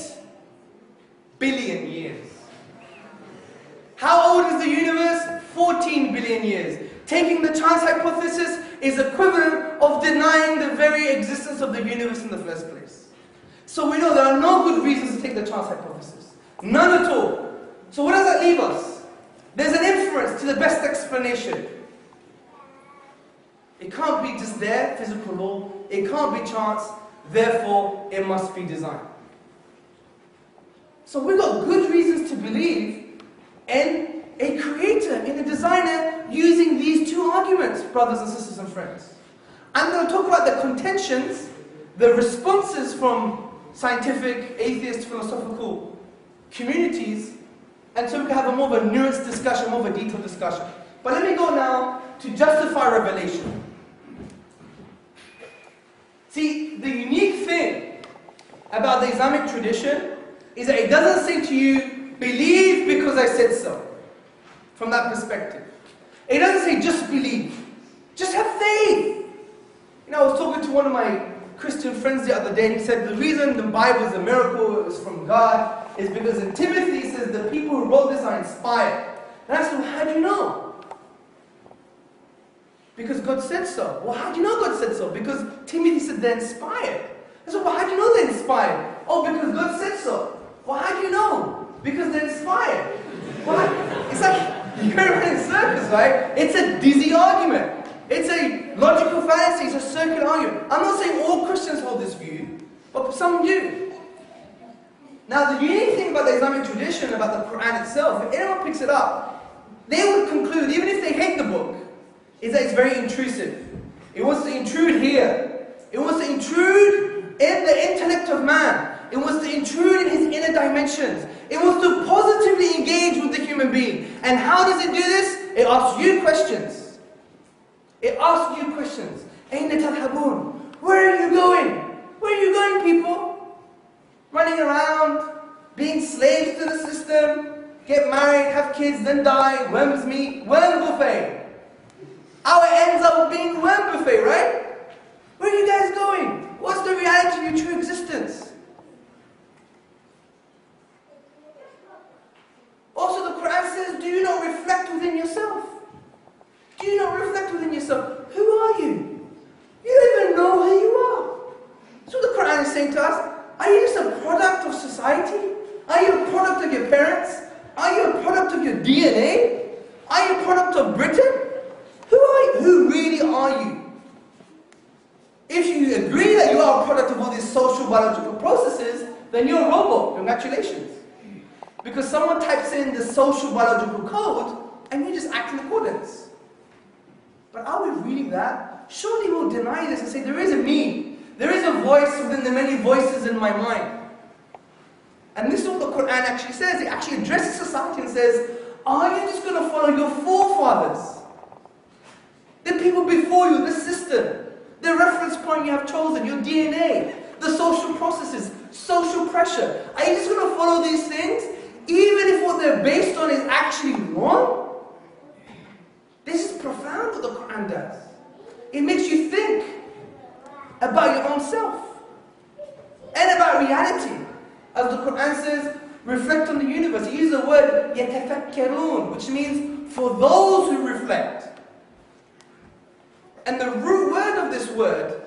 billion years. How old is the universe? 14 billion years. Taking the chance hypothesis is equivalent of denying the very existence of the universe in the first place. So we know there are no good reasons to take the chance hypothesis. None at all. So what does that leave us? There's an inference to the best explanation. It can't be just there, physical law. It can't be chance, therefore it must be design. So we've got good reasons to believe in a creator, in a designer, using these two arguments, brothers and sisters and friends. I'm going to talk about the contentions, the responses from scientific, atheist, philosophical communities, and so we can have a more of a nuanced discussion, more of a detailed discussion. But let me go now to justify revelation. See, the unique thing about the Islamic tradition is that it doesn't say to you, believe because I said so. From that perspective. It doesn't say just believe. Just have faith. You know, I was talking to one of my Christian friends the other day, and he said the reason the Bible is a miracle, it was from God, is because in Timothy it says the people who wrote this are inspired. And I said, well, how do you know? Because God said so. Well, how do you know God said so? Because Timothy said they're inspired. I said, well, how do you know they're inspired? Oh, because God said so. Well, how do you know? Because they're inspired. Well, it's like you're in a circus, right? It's a dizzy argument. It's a logical fallacy. It's a circular argument. I'm not saying all Christians hold this view, but some do. Now, the unique thing about the Islamic tradition, about the Quran itself, if anyone picks it up, they would conclude, even if they hate the book, is that it's very intrusive. It wants to intrude here. It wants to intrude in the intellect of man. It wants to intrude in his inner dimensions. It wants to positively engage with the human being. And how does it do this? It asks you questions. It asks you questions. أَيْنَ تَذْهَبُونَ? Where are you going? Where are you going, people? Running around, being slaves to the system, get married, have kids, then die, worms meet, worm buffet. How it ends up being worm buffet, right? Where are you guys going? What's the reality of your true existence? Also, the Quran says, do you not reflect within yourself? Do you not reflect within yourself? Who are you? You don't even know who you are. That's what the Quran is saying to us. Are you just a product of society? Are you a product of your parents? Are you a product of your DNA? Are you a product of Britain? Who are you? Who really are you? If you agree that you are a product of all these social biological processes, then you're a robot. Congratulations. Because someone types in the social biological code and you just act in accordance. But are we really that? Surely we'll deny this and say there is a me. There is a voice within the many voices in my mind. And this is what the Quran actually says. It actually addresses society and says, are you just going to follow your forefathers? The people before you, the system, the reference point you have chosen, your DNA, the social processes, social pressure. Are you just going to follow these things? Even if what they're based on is actually wrong? This is profound what the Quran does. It makes you think about your own self and about reality. As the Quran says, reflect on the universe. It uses the word يَتَفَكَّرُونَ, which means for those who reflect. And the root word of this word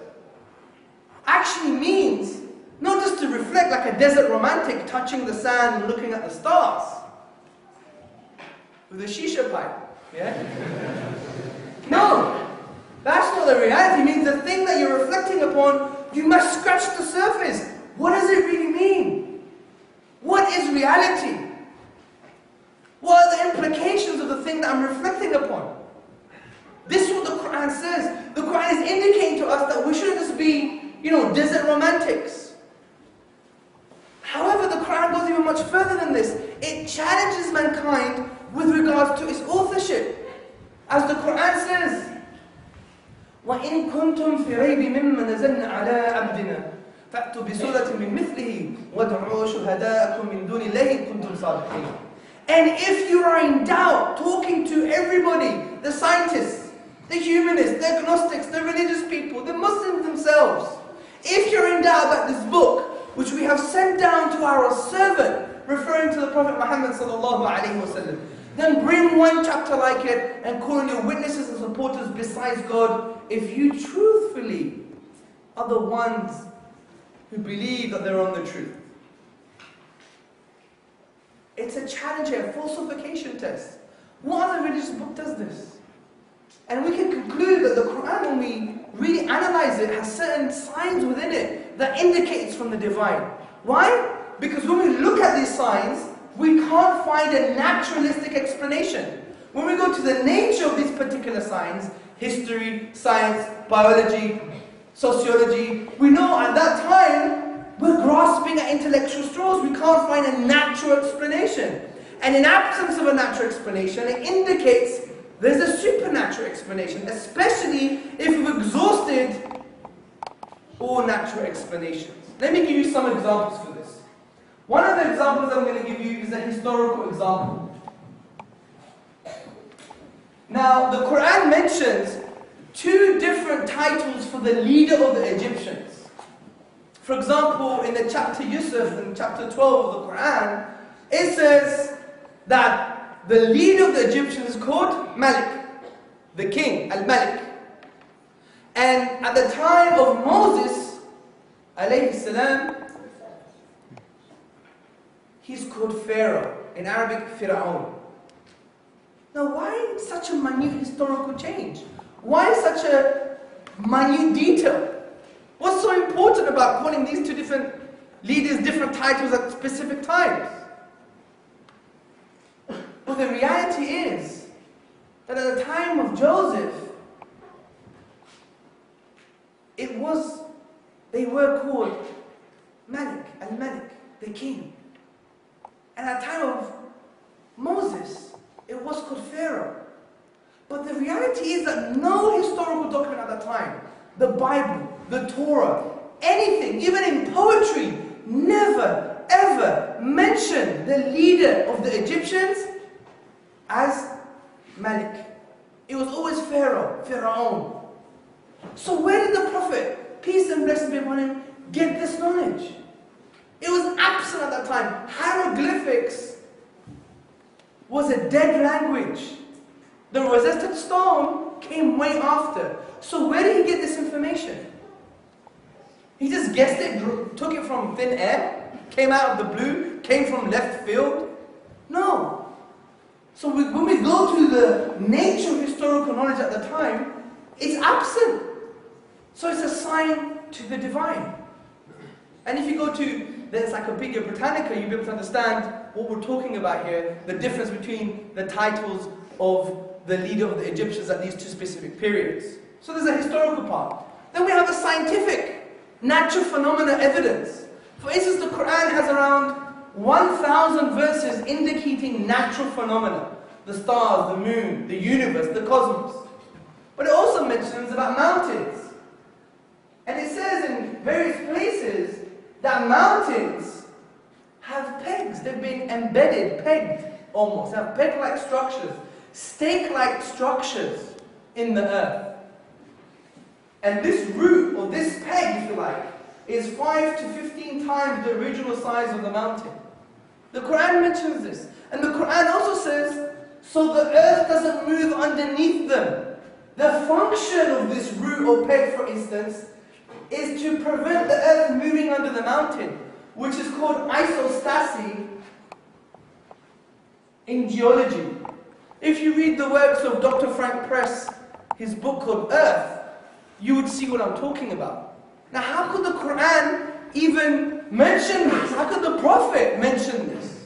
actually means not just to reflect like a desert romantic touching the sand and looking at the stars with a shisha pipe. Yeah? No, that's not the reality. It means the thing that you're reflecting upon, you must scratch the surface. What does it really mean? What is reality? What are the implications of the thing that I'm reflecting upon? This is what the Quran says. The Quran is indicating to us that we shouldn't just be, desert romantics. However, the Quran goes even much further than this. It challenges mankind with regards to its authorship. As the Quran says, وَإِن كُنْتُمْ فِي رَيْبٍ مِّمَّا نَزَلْنَا عَلَىٰ عَبْدِنَا فَأْتُوا بِسُورَةٍ مِّن مِّثْلِهِ وَادْعُوا شُهَدَاءَكُم مِّن دُونِ اللَّهِ إِن كُنتُمْ صَادِقِينَ. And if you are in doubt, talking to everybody, the scientists, the humanists, the agnostics, the religious people, the Muslims, yourselves. If you're in doubt about this book, which we have sent down to our servant, referring to the Prophet Muhammad sallallahu alaihi wasallam, then bring one chapter like it and call on your witnesses and supporters besides God, if you truthfully are the ones who believe that they're on the truth. It's a challenge here, a falsification test. What other religious book does this? And we can conclude that the Quran, when we really analyze it, has certain signs within it that indicate it's from the divine. Why? Because when we look at these signs, we can't find a naturalistic explanation. When we go to the nature of these particular signs, history, science, biology, sociology, we know at that time we're grasping at intellectual straws. We can't find a natural explanation. And in absence of a natural explanation, it indicates there's a supernatural explanation, especially if we've exhausted all natural explanations. Let me give you some examples for this. One of the examples I'm going to give you is a historical example. Now, the Quran mentions two different titles for the leader of the Egyptians. For example, in the chapter Yusuf, in chapter 12 of the Quran, it says that the leader of the Egyptians is called Malik, the king, Al-Malik. And at the time of Moses, alayhi salam, he's called Pharaoh, in Arabic, Fir'aun. Now, why such a minute historical change? Why such a minute detail? What's so important about calling these two different leaders different titles at specific times? Well, the reality is that at the time of Joseph, they were called Malik, Al-Malik, the king. And at the time of Moses, it was called Pharaoh. But the reality is that no historical document at that time, the Bible, the Torah, anything, even in poetry, never ever mentioned the leader of the Egyptians as Malik. It was always Pharaoh, Fir'aun. So where did the Prophet, peace and blessings be upon him, get this knowledge? It was absent at that time. Hieroglyphics was a dead language. The Rosetta Stone came way after. So where did he get this information? He just guessed it, took it from thin air, came out of the blue, came from left field? No. So when we go to the nature of historical knowledge at the time, it's absent. So it's a sign to the divine. And if you go to the Encyclopedia Britannica, you'll be able to understand what we're talking about here, the difference between the titles of the leader of the Egyptians at these two specific periods. So there's a historical part. Then we have a scientific, natural phenomena evidence. For instance, the Quran has around 1,000 verses indicating natural phenomena. The stars, the moon, the universe, the cosmos. But it also mentions about mountains. And it says in various places that mountains have pegs. They've been embedded, pegged almost. They have peg-like structures, stake-like structures in the earth. And this root, or this peg, if you like, is 5 to 15 times the original size of the mountain. The Quran mentions this. And the Quran also says, so the earth doesn't move underneath them. The function of this root or peg, for instance, is to prevent the earth moving under the mountain, which is called isostasy in geology. If you read the works of Dr. Frank Press, his book called Earth, you would see what I'm talking about. Now, how could the Quran even mention this? How could the Prophet mention this?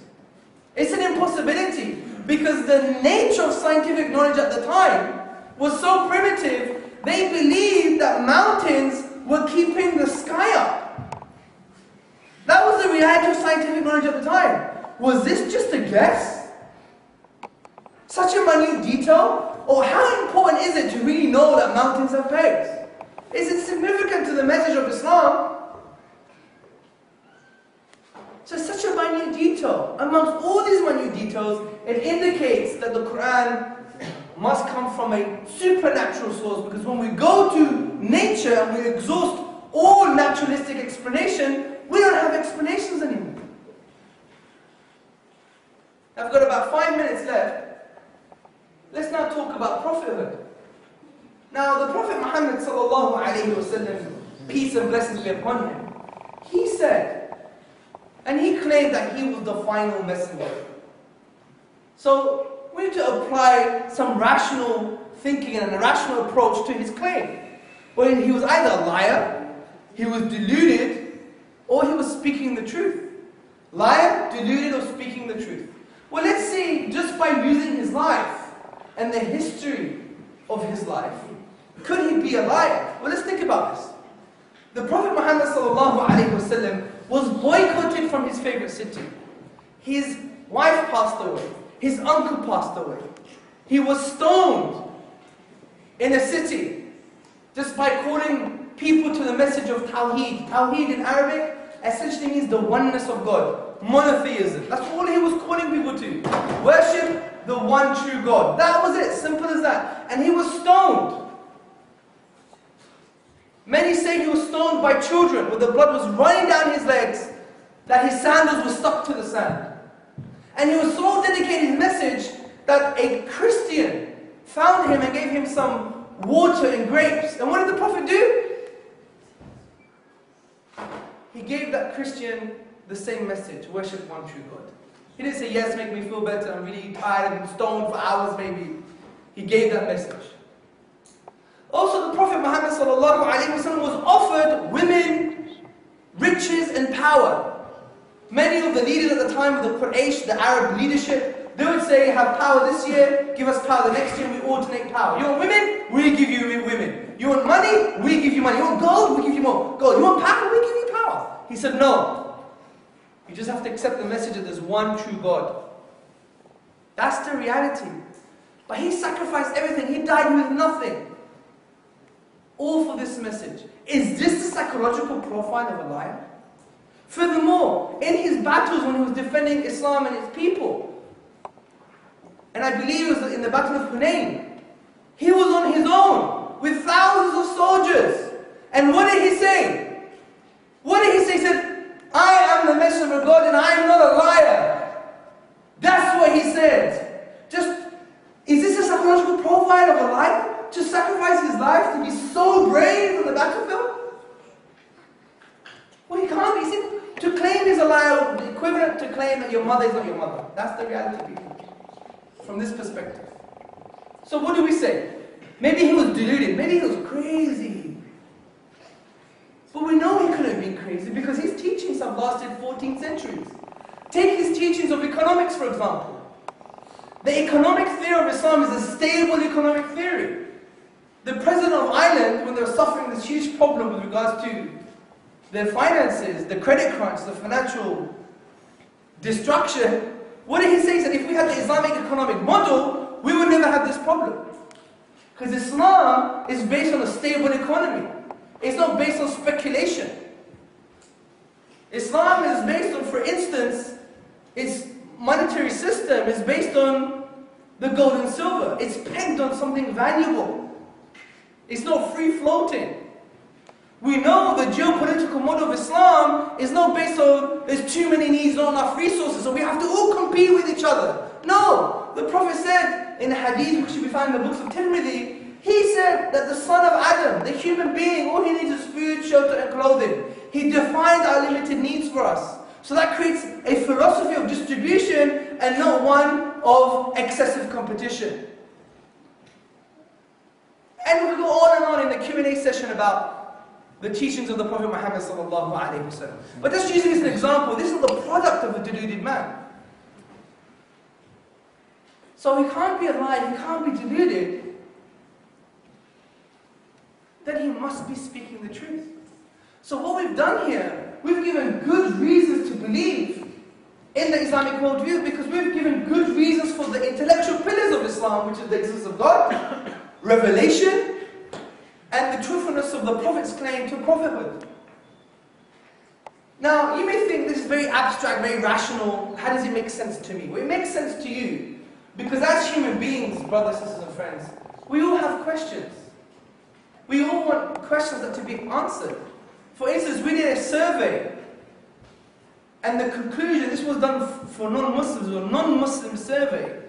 It's an impossibility, because the nature of scientific knowledge at the time was so primitive, they believed that mountains were keeping the sky up. That was the reality of scientific knowledge at the time. Was this just a guess? Such a minute detail? Or how important is it to really know that mountains have pegs? Is it significant to the message of Islam? So such a minute detail. Amongst all these minute details, it indicates that the Quran must come from a supernatural source, because when we go to nature and we exhaust all naturalistic explanation, we don't have explanations anymore. I've got about 5 minutes left. Let's now talk about prophethood. Now, the Prophet Muhammad sallallahu alaihi wasallam, peace and blessings be upon him, he said, and he claimed that he was the final messenger. So, we need to apply some rational thinking and a rational approach to his claim. Well, he was either a liar, he was deluded, or he was speaking the truth. Liar, deluded, or speaking the truth. Well, let's see, just by using his life and the history of his life, could he be a liar? Well, let's think about this. The Prophet Muhammad ﷺ was boycotted from his favorite city. His wife passed away. His uncle passed away. He was stoned in a city just by calling people to the message of Tawheed. Tawheed in Arabic essentially means the oneness of God. Monotheism. That's all he was calling people to. Worship the one true God. That was it. Simple as that. And he was stoned. Many say he was stoned by children, where the blood was running down his legs, that his sandals were stuck to the sand. And he was so dedicated to his message that a Christian found him and gave him some water and grapes. And what did the Prophet do? He gave that Christian the same message, worship one true God. He didn't say, yes, make me feel better, I'm really tired, I've been stoned for hours maybe. He gave that message. Also, the Prophet Muhammad ﷺ was offered women, riches and power. Many of the leaders at the time of the Quraysh, the Arab leadership, they would say, have power this year, give us power the next year, we alternate power. You want women? We give you women. You want money? We give you money. You want gold? We give you more gold. You want power? We give you power. He said, no. You just have to accept the message that there's one true God. That's the reality. But he sacrificed everything. He died with nothing. All for this message. Is this the psychological profile of a liar? Furthermore, in his battles when he was defending Islam and its people, and I believe it was in the Battle of Hunayn, he was on his own with thousands of soldiers. And what did he say? What did he say? He said, I am the messenger of God and I am not a liar. That's what he said. Is this a psychological profile of a liar? To sacrifice his life, to be so brave on the battlefield? Well, he can't be. See, to claim he's a liar, the equivalent to claim that your mother is not your mother. That's the reality, people. From this perspective. So what do we say? Maybe he was deluded. Maybe he was crazy. But we know he couldn't have been crazy because his teachings have lasted 14 centuries. Take his teachings of economics, for example. The economic theory of Islam is a stable economic theory. The president of Ireland, when they were suffering this huge problem with regards to their finances, the credit crunch, the financial destruction, what did he say? He said, if we had the Islamic economic model, we would never have this problem. Because Islam is based on a stable economy. It's not based on speculation. Islam is based on, for instance, its monetary system is based on the gold and silver. It's pegged on something valuable. It's not free-floating. We know the geopolitical model of Islam is not based on there's too many needs, not enough resources, so we have to all compete with each other. No! The Prophet said in a hadith which we find in the books of Tirmidhi, he said that the son of Adam, the human being, all he needs is food, shelter and clothing. He defined our limited needs for us. So that creates a philosophy of distribution and not one of excessive competition. And we go on and on in the Q&A session about the teachings of the Prophet Muhammad sallallahu alaihi wasallam. But just using this as an example, this is the product of a deluded man. So he can't be a liar, he can't be deluded. Then he must be speaking the truth. So what we've done here, we've given good reasons to believe in the Islamic worldview because we've given good reasons for the intellectual pillars of Islam, which is the existence of God, revelation, and the truthfulness of the Prophet's claim to prophethood. Now, you may think this is very abstract, very rational. How does it make sense to me? Well, it makes sense to you because as human beings, brothers, sisters, and friends, we all have questions. We all want questions that to be answered. For instance, we did a survey, and the conclusion, this was done for non-Muslims, a non-Muslim survey,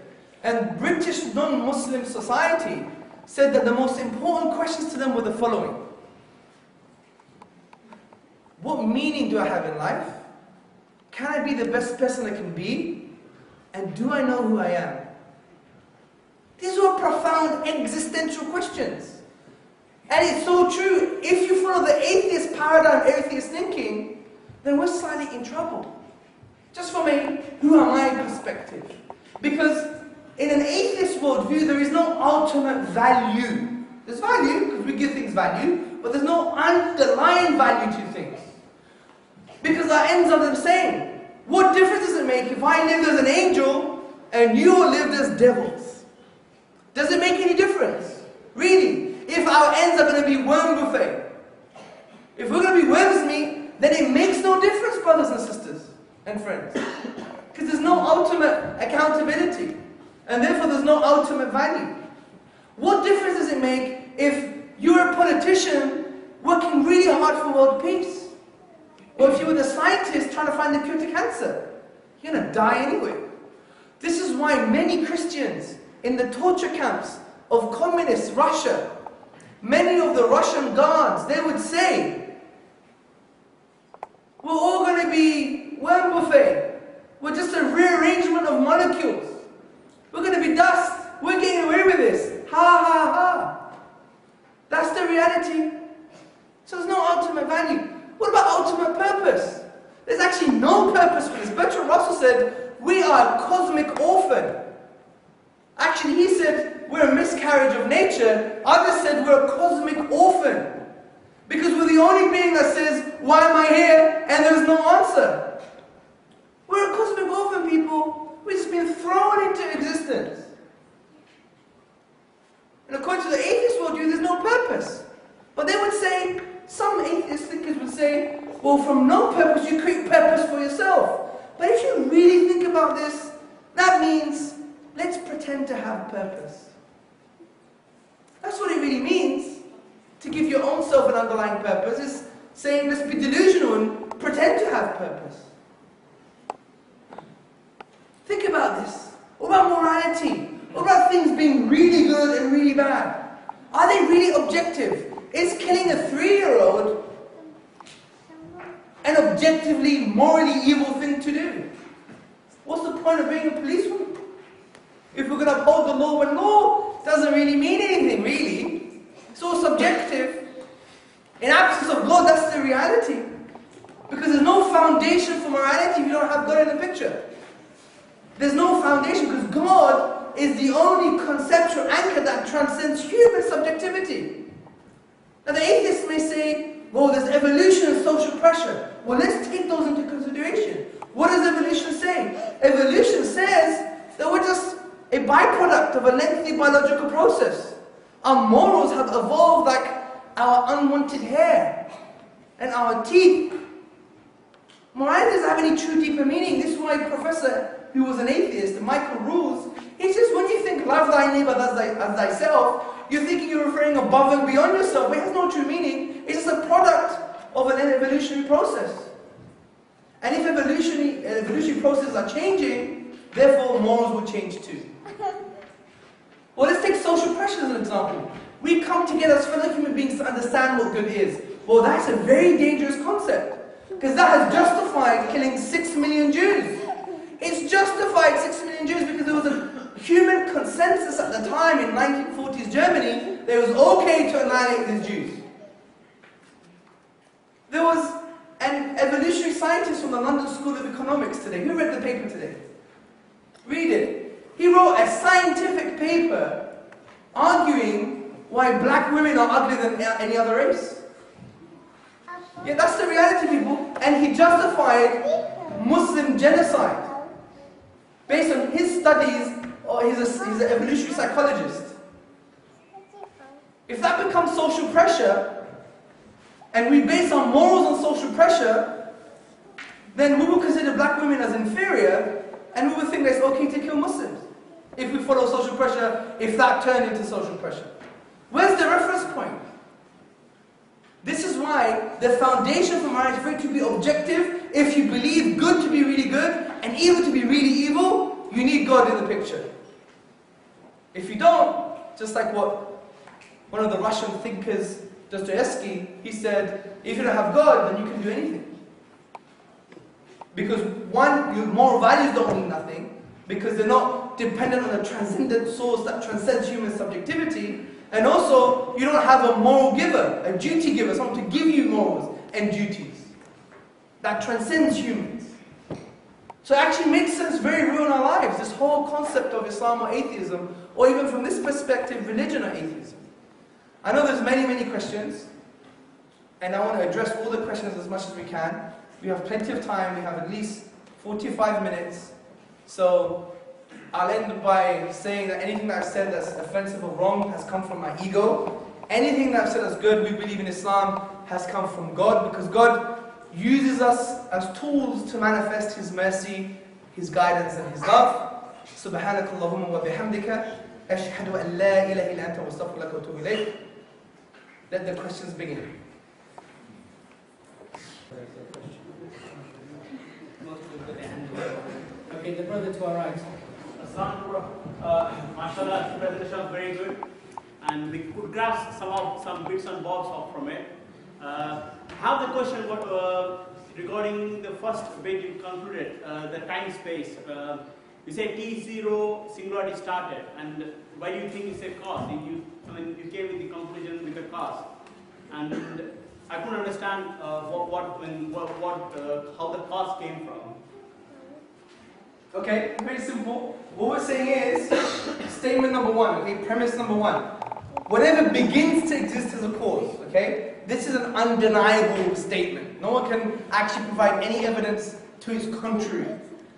and British non-Muslim society said that the most important questions to them were the following. What meaning do I have in life? Can I be the best person I can be? And do I know who I am? These were profound existential questions. And it's so true. If you follow the atheist paradigm, atheist thinking, then we're slightly in trouble. Just from a who am I perspective. Because in an atheist worldview, there is no ultimate value. There's value, because we give things value, but there's no underlying value to things. Because our ends are the same. What difference does it make if I lived as an angel and you all lived as devils? Does it make any difference? Really? If our ends are going to be worm buffet, if we're going to be worms meat, then it makes no difference, brothers and sisters and friends. Because there's no ultimate accountability. And therefore there's no ultimate value. What difference does it make if you're a politician working really hard for world peace? Or if you were the scientist trying to find the cure to cancer? You're going to die anyway. This is why many Christians in the torture camps of communist Russia, many of the Russian guards, they would say, we're all going to be worm buffet. We're just a rearrangement of molecules. We're going to be dust. We're getting away with this. Ha ha ha. That's the reality. So there's no ultimate value. What about ultimate purpose? There's actually no purpose for this. Bertrand Russell said, we are a cosmic orphan. Actually, he said, we're a miscarriage of nature. Others said, we're a cosmic orphan. Because we're the only being that says, why am I here? And there's no answer. We're a cosmic orphan, people. We've just been thrown into existence. And according to the atheist worldview, there's no purpose. But they would say, some atheist thinkers would say, well, from no purpose, you create purpose for yourself. But if you really think about this, that means, let's pretend to have purpose. That's what it really means. To give your own self an underlying purpose is saying, let's be delusional and pretend to have purpose. Think about this. What about morality? What about things being really good and really bad? Are they really objective? Is killing a 3-year-old an objectively, morally evil thing to do? What's the point of being a policeman? If we're going to uphold the law when law doesn't really mean anything, really. It's all subjective. In absence of God, that's the reality. Because there's no foundation for morality if you don't have God in the picture. There's no foundation because God is the only conceptual anchor that transcends human subjectivity. Now the atheists may say, well, there's evolution and social pressure. Well, let's take those into consideration. What does evolution say? Evolution says that we're just a byproduct of a lengthy biological process. Our morals have evolved like our unwanted hair and our teeth. Morality doesn't have any true deeper meaning. This is why a professor who was an atheist, Michael Rules, he says when you think love thy neighbor as thyself, you're thinking you're referring above and beyond yourself, but it has no true meaning. It's just a product of an evolutionary process. And if evolutionary processes are changing, therefore morals will change too. Well, let's take social pressure as an example. We come together as fellow human beings to understand what good is. Well, that's a very dangerous concept, because that has justified killing 6 million Jews. It's justified 6 million Jews because there was a human consensus at the time in 1940s Germany that it was okay to annihilate these Jews. There was an evolutionary scientist from the London School of Economics today. Who read the paper today? Read it. He wrote a scientific paper arguing why black women are uglier than any other race. Yeah, that's the reality, people. And he justified Muslim genocide based on his studies, or he's an evolutionary psychologist. If that becomes social pressure, and we base our morals on social pressure, then we will consider black women as inferior, and we will think that it's okay to kill Muslims. If we follow social pressure, if that turned into social pressure. Where's the reference point? This is why why the foundation for marriage is for it to be objective. If you believe good to be really good and evil to be really evil, you need God in the picture. If you don't, just like what one of the Russian thinkers, Dostoevsky, he said, if you don't have God, then you can do anything. Because one, your moral values don't mean nothing, because they're not dependent on a transcendent source that transcends human subjectivity, and also, you don't have a moral giver, a duty giver, someone to give you morals and duties that transcends humans. So it actually makes sense very real in our lives, this whole concept of Islam or atheism, or even from this perspective, religion or atheism. I know there's many questions, and I want to address all the questions as much as we can. We have plenty of time, we have at least 45 minutes, so I'll end by saying that anything that I've said that's offensive or wrong has come from my ego. Anything that I've said that's good, we believe in Islam, has come from God, because God uses us as tools to manifest His mercy, His guidance and His love. Subhanakallahumma wa bihamdika, ashhadu an la ilaha illa anta wa astaghfiruka wa atubu ilayk. Let the questions begin. Okay, the brother to our right. Mashallah, the presentation was very good, and we could grasp some bits and bobs from it. I have the question regarding the first bit you concluded, the time space. You say T0 singularity started, and why do you think it's a cause? You came with the conclusion with a cause, and I couldn't understand how the cause came from. Okay, very simple. What we're saying is, statement number one, okay, premise number one. Whatever begins to exist is a cause, okay? This is an undeniable statement. No one can actually provide any evidence to its contrary.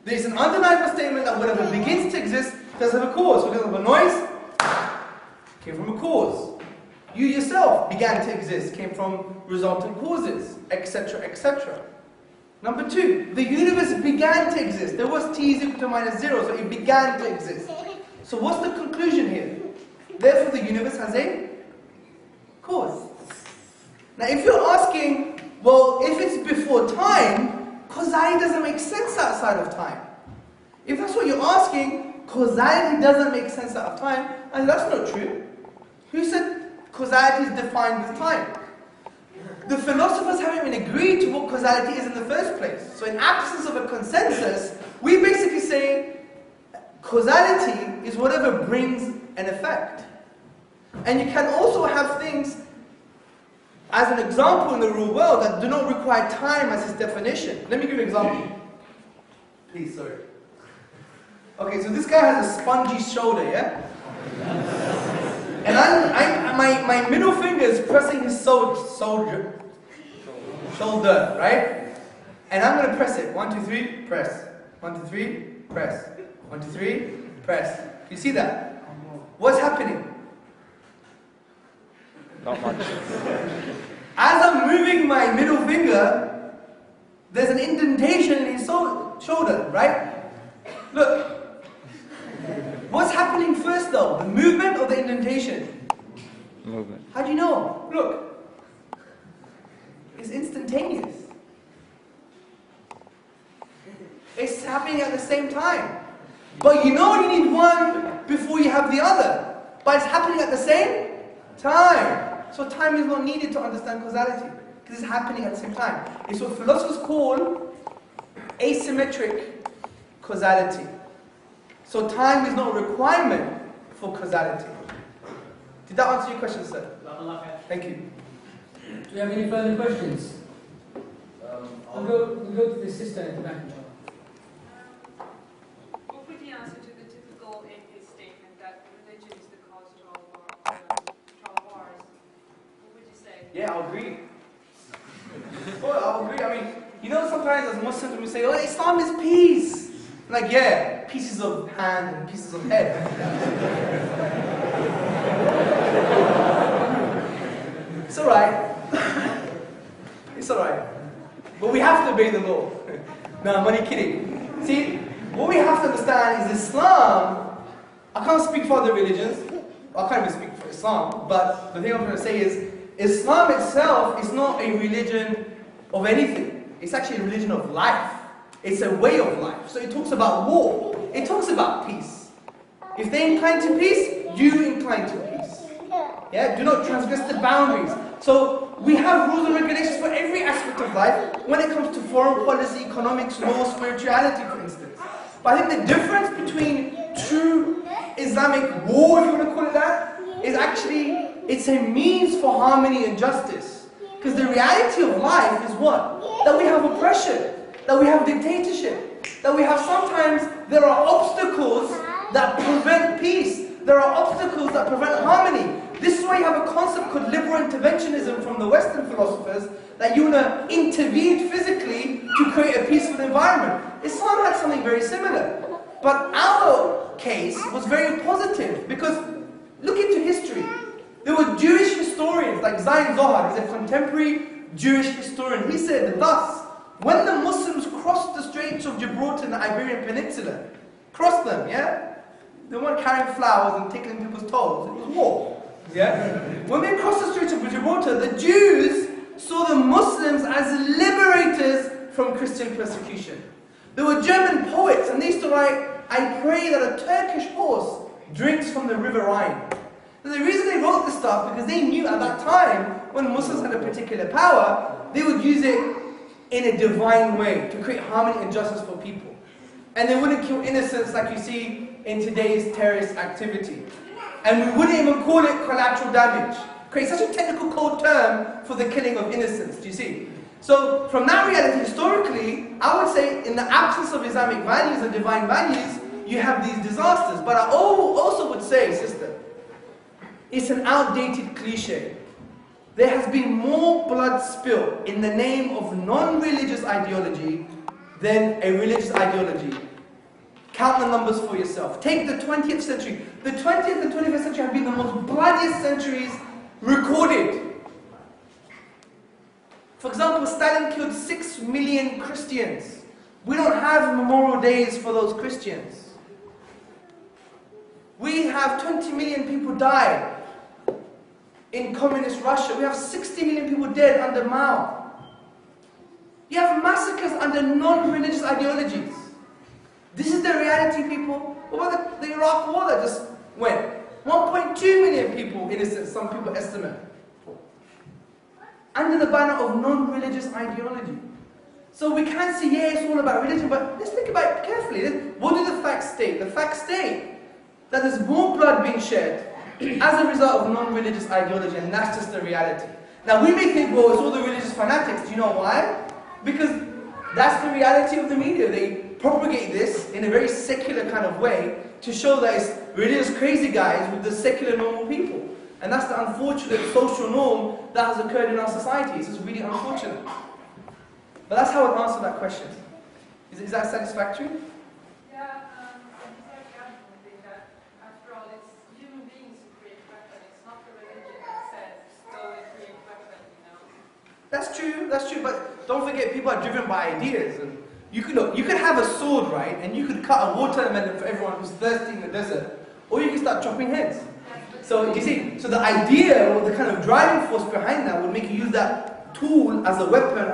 There is an undeniable statement that whatever begins to exist does have a cause. For example, a noise came from a cause. You yourself began to exist, came from resultant causes, etc., etc. Number two, the universe began to exist. There was t is equal to minus 0, so it began to exist. So what's the conclusion here? Therefore, the universe has a cause. Now, if you're asking, well, if it's before time, causality doesn't make sense outside of time. If that's what you're asking, causality doesn't make sense out of time, and that's not true. Who said causality is defined with time? The philosophers haven't even agreed to what causality is in the first place. So in absence of a consensus, we basically say causality is whatever brings an effect. And you can also have things, as an example in the real world, that do not require time as its definition. Let me give you an example. Please, sorry. Okay, so this guy has a spongy shoulder, yeah? And my middle finger is pressing his shoulder, right? And I'm going to press it. 1, 2, 3, press. 1, 2, 3, press. 1, 2, 3, press. You see that? What's happening? Not much. As I'm moving my middle finger, there's an indentation in his shoulder, right? Look. What's happening first though? The movement or the indentation? Movement. How do you know? Look. It's instantaneous. It's happening at the same time. But you know you need one before you have the other. But it's happening at the same time. So time is not needed to understand causality. Because it's happening at the same time. It's what philosophers call asymmetric causality. So time is not a requirement for causality. Did that answer your question, sir? Thank you. Do you have any further questions? We'll go to the sister at the back. What would you answer to the typical atheist statement that religion is the cause of all wars? What would you say? Yeah, I'll agree. I'll agree. I mean, you know, sometimes as Muslims we say, oh, Islam is peace. Like, yeah, pieces of hand and pieces of head. It's alright. It's alright. But we have to obey the law. No, I'm only kidding. See, what we have to understand is Islam, I can't speak for other religions. I can't even speak for Islam, but the thing I'm going to say is, Islam itself is not a religion of anything. It's actually a religion of life. It's a way of life. So it talks about war. It talks about peace. If they incline to peace, you incline to peace. Yeah, do not transgress the boundaries. So we have rules and regulations for every aspect of life when it comes to foreign policy, economics, law, spirituality, for instance. But I think the difference between true Islamic war, if you want to call it that, is actually, it's a means for harmony and justice. Because the reality of life is what? That we have oppression, that we have dictatorship, that we have sometimes, there are obstacles that prevent peace. There are obstacles that prevent harmony. This is why you have a concept called liberal interventionism from the Western philosophers, that you want to intervene physically to create a peaceful environment. Islam had something very similar. But our case was very positive, because look into history. There were Jewish historians, like Zayn Zohar, he's a contemporary Jewish historian. He said thus, when the Muslims crossed the Straits of Gibraltar in the Iberian Peninsula, crossed them, yeah? They weren't carrying flowers and tickling people's toes, it was war. Yeah? When they crossed the Straits of Gibraltar, the Jews saw the Muslims as liberators from Christian persecution. There were German poets, and they used to write, I pray that a Turkish horse drinks from the River Rhine. And the reason they wrote this stuff, because they knew at that time, when Muslims had a particular power, they would use it in a divine way to create harmony and justice for people. And they wouldn't kill innocents like you see in today's terrorist activity. And we wouldn't even call it collateral damage. Create such a technical code term for the killing of innocents, do you see? So from that reality, historically, I would say in the absence of Islamic values and divine values, you have these disasters. But I also would say, sister, it's an outdated cliche. There has been more blood spilled in the name of non-religious ideology than a religious ideology. Count the numbers for yourself. Take the 20th century. The 20th and 21st century have been the most bloodiest centuries recorded. For example, Stalin killed 6 million Christians. We don't have memorial days for those Christians. We have 20 million people die in communist Russia. We have 60 million people dead under Mao. You have massacres under non-religious ideologies. This is the reality, people. What about the Iraq war that just went? 1.2 million people innocent, some people estimate. Under the banner of non-religious ideology. So we can say, yeah, it's all about religion, but let's think about it carefully. What do the facts state? The facts state that there's more blood being shed as a result of non-religious ideology, and that's just the reality. Now we may think, well, it's all the religious fanatics. Do you know why? Because that's the reality of the media. They propagate this in a very secular kind of way to show that it's religious crazy guys with the secular normal people. And that's the unfortunate social norm that has occurred in our society. It's just really unfortunate. But that's how I answer that question. Is that satisfactory? Yeah, exactly. That after all, it's human beings who create weapons. It's not the religion that says go and create weapons, you know. That's true, but don't forget people are driven by ideas. And you could have a sword, right? And you could cut a watermelon for everyone who's thirsty in the desert. Or you can start chopping heads. So you see, so the idea or the kind of driving force behind that would make you use that tool as a weapon,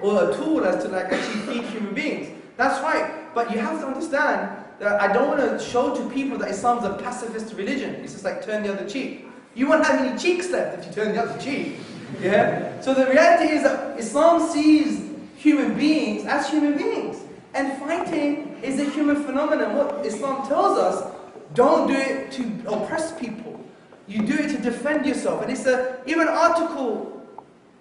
or a tool as to like actually feed human beings. That's right. But you have to understand that I don't want to show to people that Islam's a pacifist religion. It's just like turn the other cheek. You won't have any cheeks left if you turn the other cheek. Yeah? So the reality is that Islam sees human beings as human beings. And fighting is a human phenomenon. What Islam tells us, don't do it to oppress people. You do it to defend yourself. And it's even Article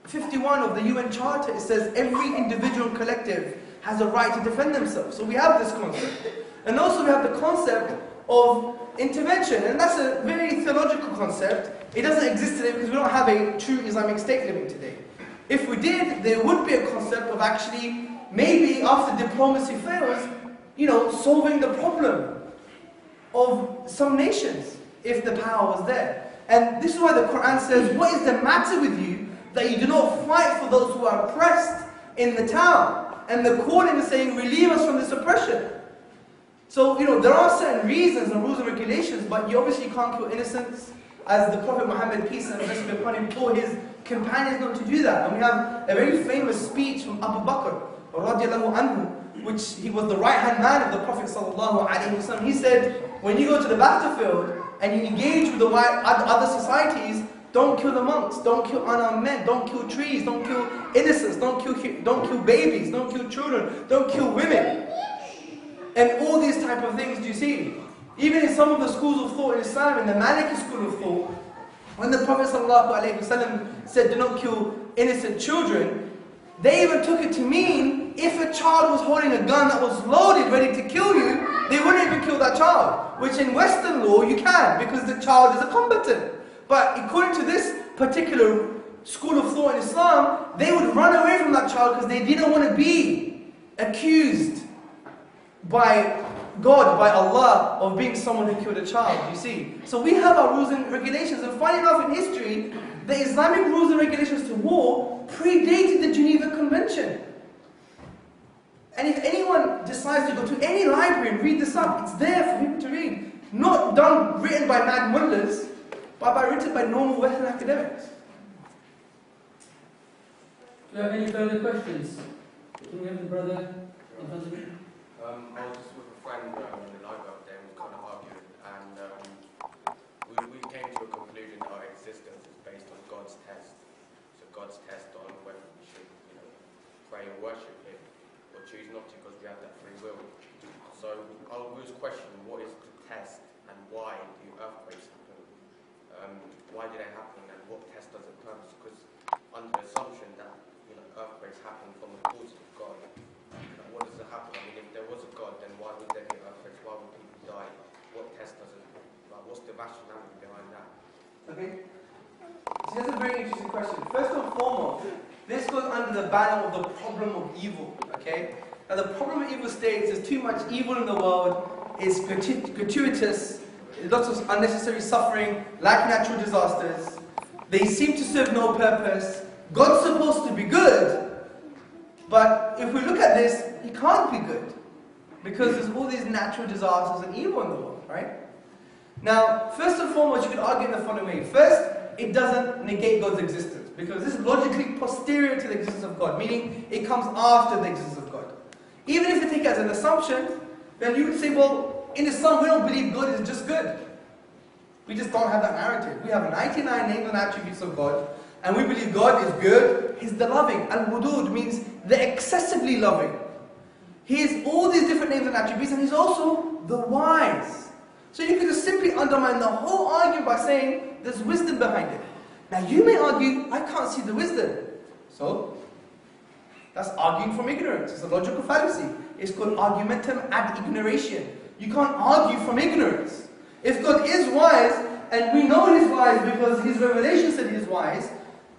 51 of the UN Charter, it says every individual and collective has a right to defend themselves. So we have this concept. And also we have the concept of intervention. And that's a very theological concept. It doesn't exist today because we don't have a true Islamic state living today. If we did, there would be a concept of actually, maybe after diplomacy fails, solving the problem of some nations, if the power was there. And this is why the Quran says, what is the matter with you that you do not fight for those who are oppressed in the town? And the calling is saying, relieve us from this oppression. So, there are certain reasons and rules and regulations, but you obviously can't kill innocents, as the Prophet Muhammad, peace and blessings be upon him, taught his companions known to do that. And we have a very famous speech from Abu Bakr, radiallahu anhu, which he was the right-hand man of the Prophet sallallahu alaihi wasallam. He said, when you go to the battlefield and you engage with the other societies, don't kill the monks, don't kill unarmed men, don't kill trees, don't kill innocents, don't kill babies, don't kill children, don't kill women. And all these type of things, do you see? Even in some of the schools of thought in Islam, in the Maliki school of thought, when the Prophet ﷺ said, do not kill innocent children, they even took it to mean, if a child was holding a gun that was loaded, ready to kill you, they wouldn't even kill that child. Which in Western law, you can, because the child is a combatant. But according to this particular school of thought in Islam, they would run away from that child because they didn't want to be accused by God, by Allah, of being someone who killed a child, you see. So we have our rules and regulations, and funny enough in history, the Islamic rules and regulations to war predated the Geneva Convention. And if anyone decides to go to any library and read this up, it's there for people to read. Not written by mad mullahs, but written by normal Western academics. Do you have any further questions? Can we have the brother in front of you? I was just with a friend in the library up there, and we kind of argued, and we came to a conclusion that our existence is based on God's test. So God's test on whether we should, pray and worship Him, or choose not to, because we have that free will. So I was questioning, what is the test, and why do earthquakes happen? Why do they happen, and what test does it purpose? Because under the assumption that earthquakes happen from the cause of God, what does it happen? I mean, if there was a God, then why would there be earthquakes? Why would people die? What test does it? What's the rationality behind that? Okay. So that's a very interesting question. First and foremost, this goes under the banner of the problem of evil. Okay. Now the problem of evil states there's too much evil in the world. It's gratuitous. Lots of unnecessary suffering, like natural disasters. They seem to serve no purpose. God's supposed to be good. But if we look at this, He can't be good. Because there's all these natural disasters and evil in the world, right? Now, first and foremost, you could argue in the following way. First, it doesn't negate God's existence. Because this is logically posterior to the existence of God. Meaning, it comes after the existence of God. Even if you take it as an assumption, then you would say, well, in Islam, we don't believe God is just good. We just don't have that narrative. We have 99 names and attributes of God. And we believe God is good. He's the loving. Al-Wudud means the excessively loving. He has all these different names and attributes, and He's also the wise. So you can just simply undermine the whole argument by saying there's wisdom behind it. Now you may argue, I can't see the wisdom. So, that's arguing from ignorance. It's a logical fallacy. It's called argumentum ad ignoration. You can't argue from ignorance. If God is wise, and we know He's wise because His revelation said He's wise,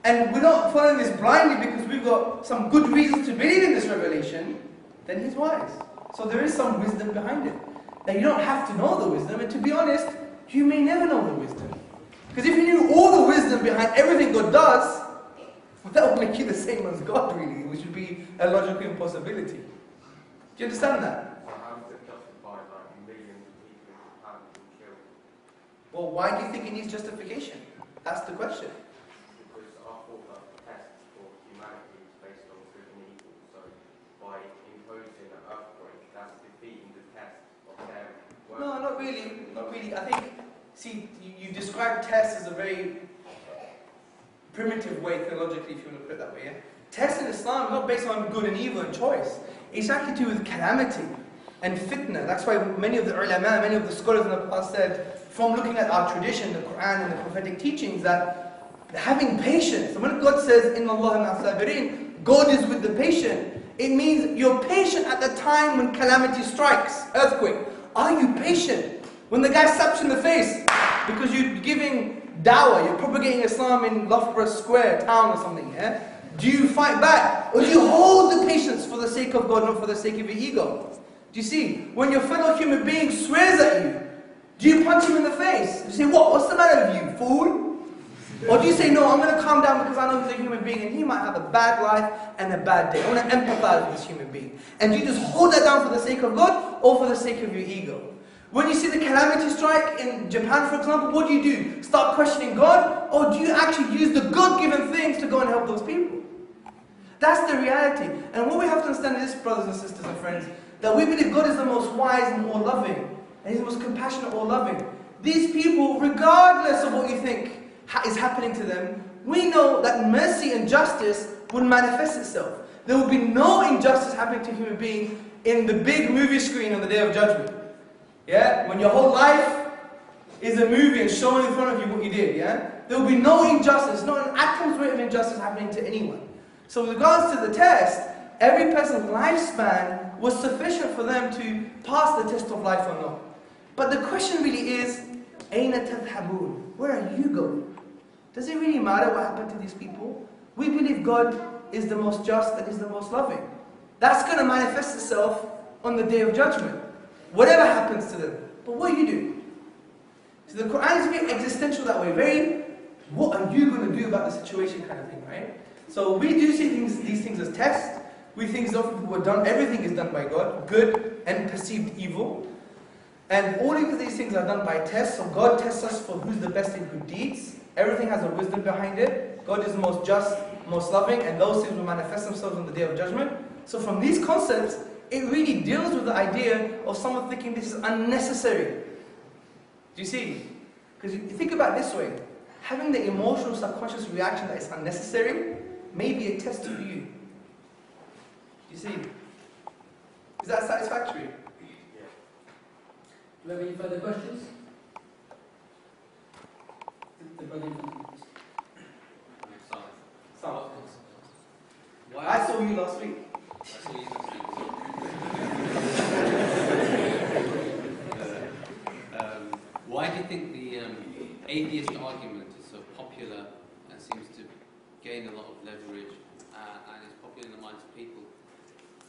and we're not following this blindly because we've got some good reasons to believe in this revelation, then He's wise. So there is some wisdom behind it. Now you don't have to know the wisdom, and to be honest, you may never know the wisdom. Because if you knew all the wisdom behind everything God does, that would make you the same as God really, which would be a logical impossibility. Do you understand that? How does it justify millions of people having been killed? Well, why do you think it needs justification? That's the question. Because I thought that the test for humanity is based on good and evil. So by imposing an earthquake, that's defeating the test of their work. No, not really. Not really. I think, see, you describe tests as a very primitive way, theologically, if you want to put it that way. Yeah? Tests in Islam are not based on good and evil and choice. It's actually to do with calamity and fitna. That's why many of the ulama, many of the scholars in the past said, from looking at our tradition, the Quran and the prophetic teachings, that having patience. And when God says, Inna Allah ma'as sabirin, God is with the patient, it means you're patient at the time when calamity strikes, earthquake. Are you patient? When the guy slaps you in the face because you're giving dawah, you're propagating Islam in Loughborough Square town or something, yeah? Do you fight back? Or do you hold the patience for the sake of God, not for the sake of your ego? Do you see? When your fellow human being swears at you, do you punch him in the face? Do you say, what's the matter with you, fool? Or do you say, no, I'm going to calm down because I know he's a human being and he might have a bad life and a bad day. I want to empathize with this human being. And do you just hold that down for the sake of God or for the sake of your ego? When you see the calamity strike in Japan, for example, what do? Start questioning God? Or do you actually use the God-given things to go and help those people? That's the reality. And what we have to understand is this, brothers and sisters and friends, that we believe God is the most wise and all loving, and He's the most compassionate, all loving. These people, regardless of what you think is happening to them, we know that mercy and justice will manifest itself. There will be no injustice happening to a human being in the big movie screen on the Day of Judgment. Yeah? When your whole life is a movie and showing in front of you what you did, yeah? There will be no injustice, not an atom's weight of injustice happening to anyone. So with regards to the test, every person's lifespan was sufficient for them to pass the test of life or not. But the question really is, أَيْنَ تَذْهَبُونَ? Where are you going? Does it really matter what happened to these people? We believe God is the most just and is the most loving. That's going to manifest itself on the Day of Judgment. Whatever happens to them. But what do you do? So the Quran is very existential that way. Very, what are you going to do about the situation kind of thing, right? So we do see these things as tests. We think everything is done by God, good and perceived evil. And all of these things are done by tests. So God tests us for who's the best in good deeds. Everything has a wisdom behind it. God is the most just, most loving, and those things will manifest themselves on the Day of Judgment. So from these concepts, it really deals with the idea of someone thinking this is unnecessary. Do you see? Because you think about it this way. Having the emotional subconscious reaction that is unnecessary may be a test for you. Do you see? Is that satisfactory? Do you have any further questions? The brother. I saw you last week. Why do you think the atheist argument is so popular and seems to gain a lot of leverage and is popular in the minds of people?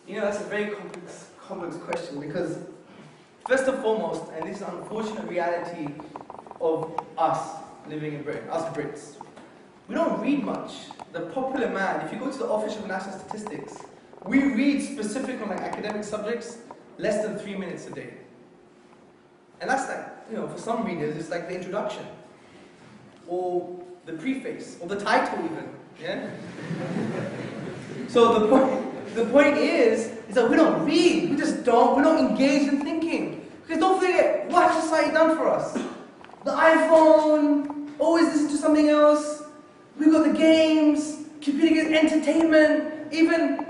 You know, that's a very complex question, because first and foremost, and this is an unfortunate reality of us living in Britain, us Brits, we don't read much. The popular man, if you go to the Office of National Statistics, we read specific on like academic subjects less than 3 minutes a day. And that's like, you know, for some readers, it's like the introduction, or the preface, or the title even, yeah? So the point is that we don't read, we're not engaged in thinking. Because don't forget, what has society done for us? The iPhone, always listen to something else, we've got the games, computer games, entertainment, even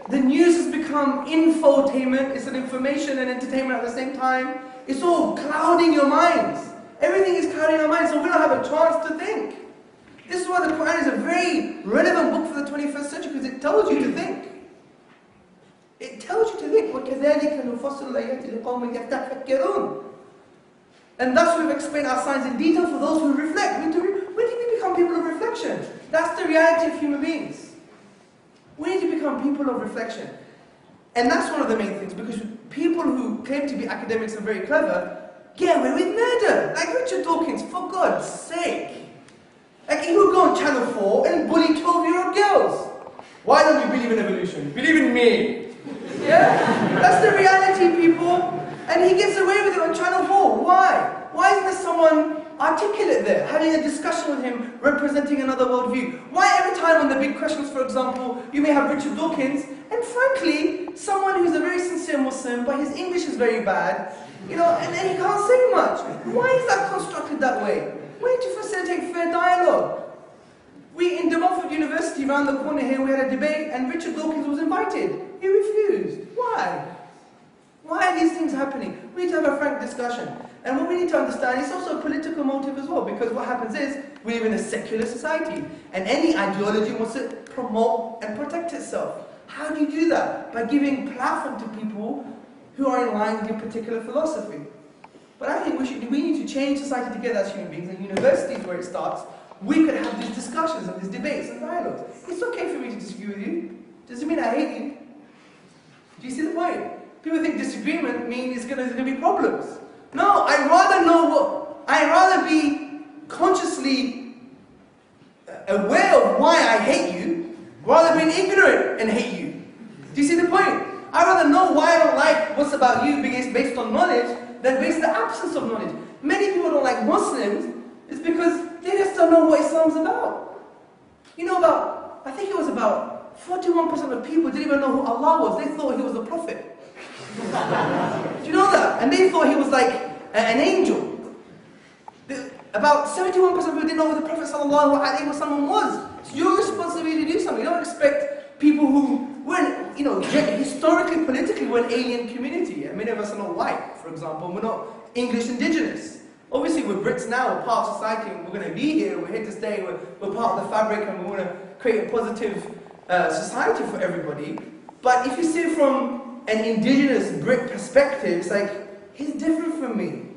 the news has become infotainment. It's an information and entertainment at the same time. It's all clouding your minds. Everything is clouding our minds, so we don't have a chance to think. This is why the Quran is a very relevant book for the 21st century, because it tells you to think. It tells you to think. وَكَذَلِكَ نُفَصِّلُ الْآيَاتِ لِقَوْمٍ يَتَفَكَّرُونَ. And thus we've explained our signs in detail for those who reflect. When do we become people of reflection? That's the reality of human beings. We need to become people of reflection. And that's one of the main things, because people who claim to be academics and very clever get away with murder. Like Richard Dawkins, for God's sake. Like he would go on Channel 4 and bully 12-year-old girls. Why don't you believe in evolution? Believe in me. Yeah? That's the reality, people. And he gets away with it on Channel 4. Why? Why isn't there someone articulate there, having a discussion with him, representing another worldview? Why every time on the big questions, for example, you may have Richard Dawkins, and frankly, someone who's a very sincere Muslim, but his English is very bad, you know, and he can't say much. Why is that constructed that way? We need to facilitate fair dialogue. We, in Loughborough University, around the corner here, we had a debate, and Richard Dawkins was invited. He refused. Why? Why are these things happening? We need to have a frank discussion. And what we need to understand is also a political motive as well, because what happens is, we live in a secular society, and any ideology wants to promote and protect itself. How do you do that? By giving platform to people who are in line with your particular philosophy. But I think we need to change society together as human beings, and universities where it starts, we could have these discussions and these debates and dialogues. It's okay for me to disagree with you. Doesn't mean I hate you. Do you see the point? People think disagreement means there's going to be problems. No, I'd rather be consciously aware of why I hate you, rather than being ignorant and hate you. Do you see the point? I'd rather know why I don't like like what's about you based on knowledge than based on the absence of knowledge. Many people don't like Muslims is because they just don't know what Islam's about. You know, I think it was about 41% of people didn't even know who Allah was. They thought he was a prophet. Do you know that? And they thought he was like an angel. About 71% of people didn't know who the Prophet ﷺ was. It's your responsibility to do something. You don't expect people who weren't, historically, politically, we're an alien community. Many of us are not white, for example. We're not English indigenous. Obviously, we're Brits now, we're part of society, and we're going to be here, we're here to stay, we're part of the fabric, and we want to create a positive society for everybody. But if you see it from an indigenous Brit perspective, it's like, he's different from me.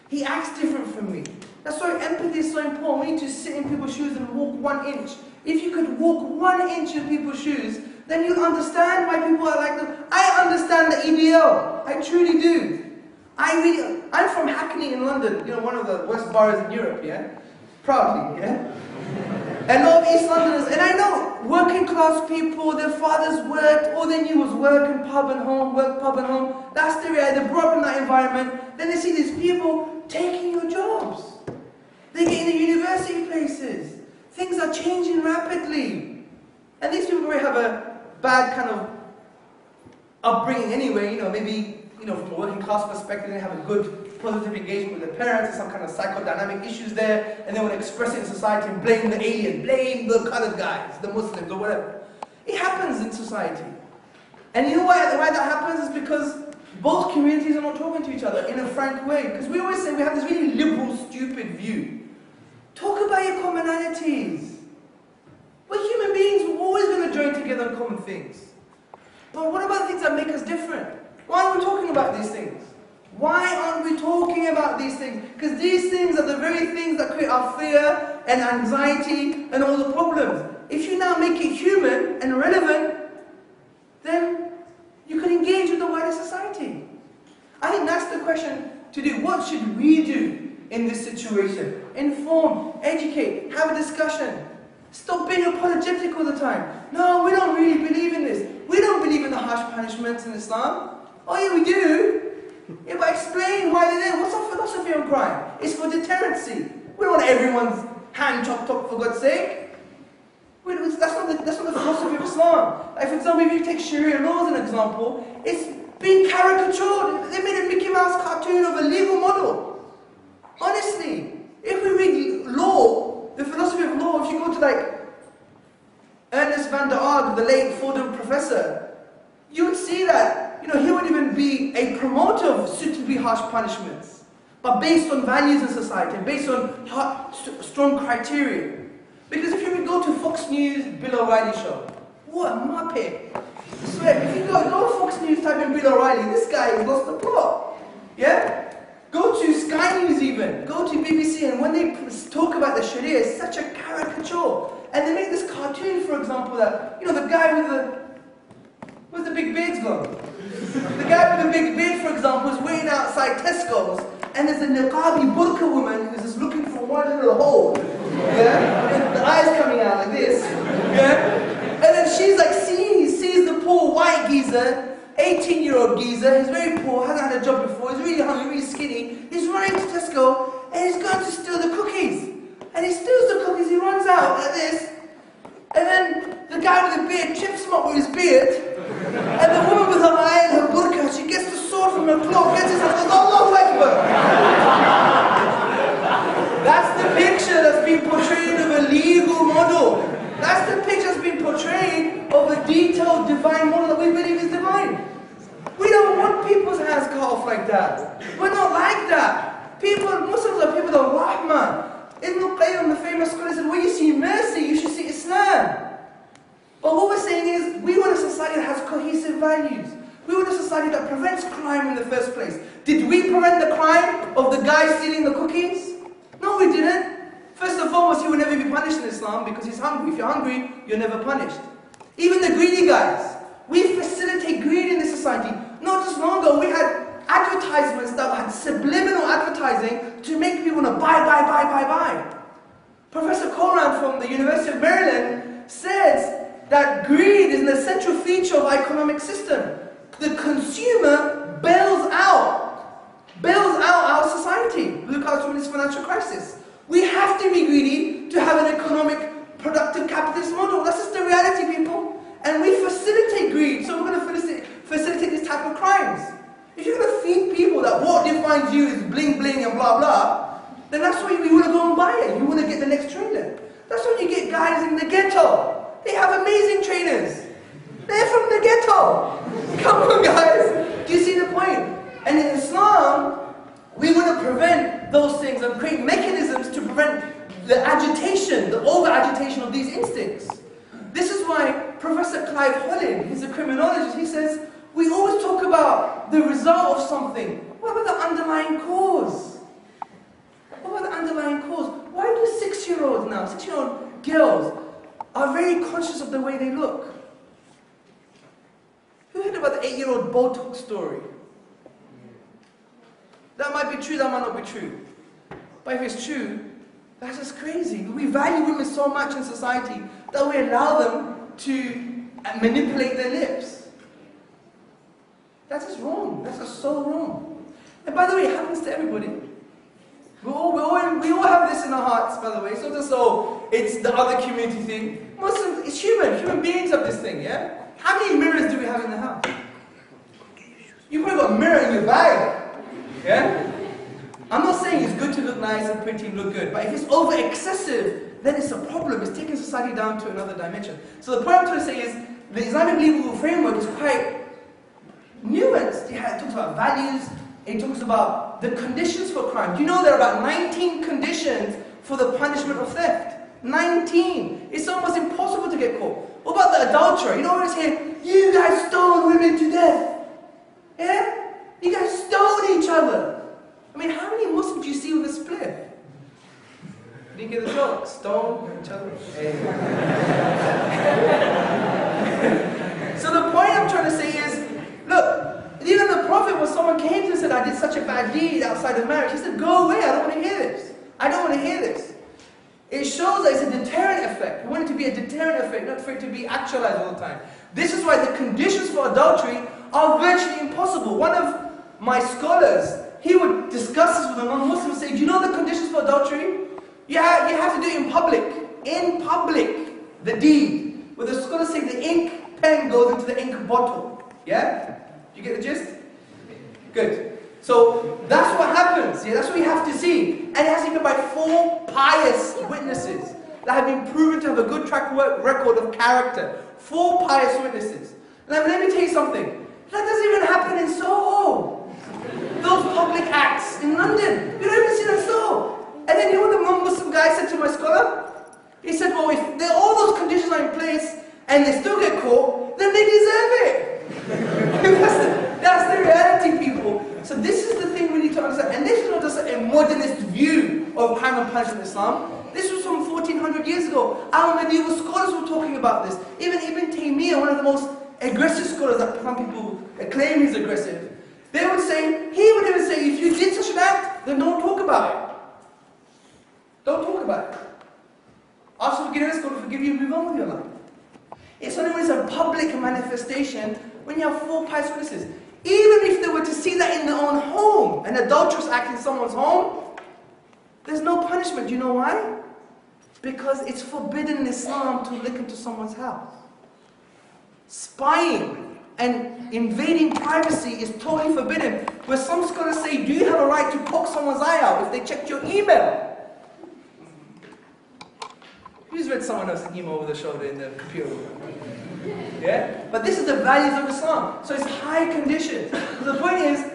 He acts different from me. That's why empathy is so important. We need to sit in people's shoes and walk 1 inch. If you could walk 1 inch in people's shoes, then you'll understand why people are like them. I understand the EDL. I truly do. I'm from Hackney in London, one of the worst boroughs in Europe, yeah? Proudly, yeah? And a lot of East Londoners, and I know working class people, their fathers worked, all they knew was work and pub and home, work, pub and home. That's the reality. They grew up in that environment. Then they see these people taking your jobs. They get in the university places. Things are changing rapidly. And these people probably have a bad kind of upbringing anyway, maybe from a working class perspective, they have a good, positive engagement with their parents, some kind of psychodynamic issues there, and they want to express it in society and blame the alien, blame the colored guys, the Muslims, or whatever. It happens in society. And you know why that happens is because both communities are not talking to each other in a frank way. Because we always say we have this really liberal, stupid view. Talk about your commonalities. We're human beings, we're always going to join together on common things. But what about things that make us different? Why aren't we talking about these things? Why aren't we talking about these things? Because these things are the very things that create our fear and anxiety and all the problems. If you now make it human and relevant, then you can engage with the wider society. I think that's the question to do. What should we do in this situation? Inform, educate, have a discussion. Stop being apologetic all the time. No, we don't really believe in this. We don't believe in the harsh punishments in Islam. Oh yeah, we do. Yeah, but explain why they're there. What's our philosophy on crime? It's for deterrency. We don't want everyone's hand chopped off for God's sake. That's not the philosophy of Islam. Like for example, if you take Sharia law as an example, it's being caricatured. They made a Mickey Mouse cartoon of a legal model. Honestly, if we read law, the philosophy of law, if you go to like Ernest van der Arg, the late Fordham professor, you would see that he would even be a promoter of suitably harsh punishments, but based on values in society and based on strong criteria. Because if you would go to Fox News, Bill O'Reilly show, what a muppet! I swear, if you go to Fox News, type in Bill O'Reilly, this guy has lost the plot. Yeah? Go to Sky News even, go to BBC, and when they talk about the Sharia, it's such a caricature. And they make this cartoon, for example, that, the guy with the big beard's gone. The guy with the big beard, for example, is waiting outside Tesco's, and there's a niqabi burqa woman who's just looking for one little hole. Yeah? And the eyes coming out like this. Yeah? And then she's like, sees the poor white geezer, 18-year-old geezer, he's very poor, hasn't had a job before, he's really hungry, really skinny, he's running to Tesco, and he's going to steal the cookies. And he steals the cookies, he runs out like this, and then the guy with the beard trips him up with his beard, and the woman with her eye and her burqa, she gets the sword from her cloak, gets it, and goes, Allahu Akbar. That's the picture that's been portrayed of a legal model. That's the picture that's been portrayed of a detailed divine model that we believe is divine. We don't want people's hands cut off like that. We're not like that. Muslims are people of rahmah. Ibn al-Qayyim, the famous scholar, said, when you see mercy, you should see Islam. But what we're saying is, we want a society that has cohesive values. We want a society that prevents crime in the first place. Did we prevent the crime of the guy stealing the cookies? No, we didn't. First and foremost, he will never be punished in Islam because he's hungry. If you're hungry, you're never punished. Even the greedy guys, we facilitate greed in this society. Not just long ago, we had advertisements that had subliminal advertising to make people want to buy. Professor Coran from the University of Maryland says that greed is an essential feature of our economic system. the consumer bails out our society. Look out through this financial crisis. We have to be greedy to have an economic, productive capitalist model. That's just the reality, people. And we facilitate greed, so we're going to facilitate this type of crimes. If you're going to feed people that what defines you is bling bling and blah blah, then that's why you want to go and buy it. You want to get the next trainer. That's when you get guys in the ghetto. They have amazing trainers. They're from the ghetto. Come on, guys. Do you see the point? And in Islam, we want to prevent those things and create mechanisms to prevent the agitation, the over-agitation of these instincts. This is why Professor Clive Hollin, he's a criminologist, he says, we always talk about the result of something. What about the underlying cause? What about the underlying cause? Why do 6-year-olds now, 6-year-old girls, are very conscious of the way they look? Who heard about the 8-year-old Botox story? That might be true, that might not be true. But if it's true, that's just crazy. We value women so much in society that we allow them to manipulate their lips. That's just wrong. That's just so wrong. And by the way, it happens to everybody. We all have this in our hearts, by the way. It's not just so it's the other community thing. Muslims, it's human. Human beings have this thing, yeah? How many mirrors do we have in the house? You've probably got a mirror in your bag. Yeah? I'm not saying it's good to look nice and pretty and look good, but if it's over excessive, then it's a problem. It's taking society down to another dimension. So the point I'm trying to say is, the Islamic legal framework is quite nuanced. It talks about values, it talks about the conditions for crime. Do you know there are about 19 conditions for the punishment of theft? 19! It's almost impossible to get caught. What about the adulterer? You know what it's here? You guys stone women to death. Yeah? You guys stone each other. I mean, how many Muslims do you see with a spliff? Did you get the joke? Stone each other. So the point I'm trying to say is, look, even the Prophet, when someone came to him and said, I did such a bad deed outside of marriage, he said, go away, I don't want to hear this. I don't want to hear this. It shows that it's a deterrent effect. We want it to be a deterrent effect, not for it to be actualized all the time. This is why the conditions for adultery are virtually impossible. One of my scholars, he would discuss this with a non-Muslim and say, do you know the conditions for adultery? You have to do it in public. In public, the deed. Where the scholars say the ink pen goes into the ink bottle. Yeah? Do you get the gist? Good. So that's what happens. Yeah, that's what you have to see. And it has to be by 4 pious witnesses that have been proven to have a good track record of character. 4 pious witnesses. Now let me tell you something. That doesn't even happen in Soho. Those public acts in London, you don't even see that in Soho. And then you know what the non-Muslim guy said to my scholar? He said, well, if all those conditions are in place and they still get caught, then they deserve it. that's the reality, people. So this is the thing we need to understand. And this is not just a modernist view of crime and punishment in Islam. This was from 1400 years ago. Our medieval scholars were talking about this. Even Ibn Taymiyyah, one of the most aggressive scholars that some people claim he's aggressive, he would even say, if you did such an act, then don't talk about it. Don't talk about it. Ask for forgiveness, God will forgive you, move on with your life. It's only when it's a public manifestation, when you have 4 pious witnesses. Even if they were to see that in their own home, an adulterous act in someone's home, there's no punishment. Do you know why? Because it's forbidden in Islam to look into someone's house. Spying and invading privacy is totally forbidden. Where some scholars say, do you have a right to poke someone's eye out if they checked your email? Who's read someone else's email over the shoulder in the computer? Yeah? But this is the values of Islam. So it's high conditions. The point is,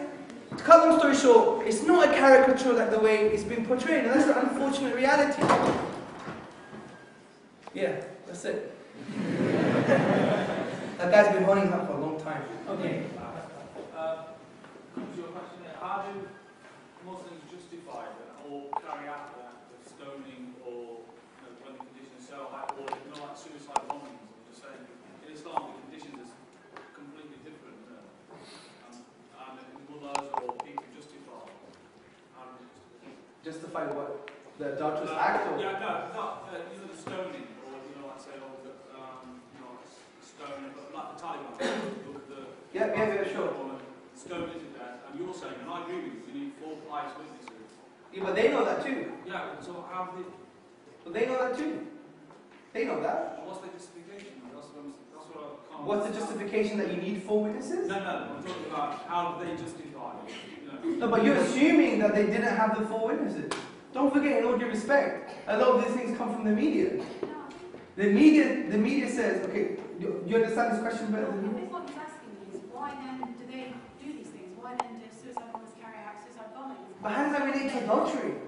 to cut long story short, it's not a caricature like the way it's been portrayed, and that's the unfortunate reality. Yeah, that's it. That guy's been holding up for a long time. Okay. Comes to your question there. How do Muslims justify or carry out the act of stoning or when the conditions are so high, or like suicide bombings? I'm just saying, in Islam the conditions are completely different. And mullahs or people justify. Justify what? The adulterous act? Or? Yeah, no, not the stoning, or like say, stoning, but like the Taliban. Yeah, sure. Stone to death, and you're saying, and I agree with you need 4 pious witnesses. Yeah, but they know that too. Yeah, so how did... But they know that too. They know that. What's the justification? That's what I can't... What's the justification that you need 4 witnesses? No, I'm talking about how do they justify it? You know? No, but you're assuming that they didn't have the 4 witnesses. Don't forget, in all due respect, a lot of these things come from the media. The media says, okay, you understand this question better than me? What he's asking is, why then do they do these things? Why then do suicide bombers carry out suicide bombings? But how does that relate to adultery?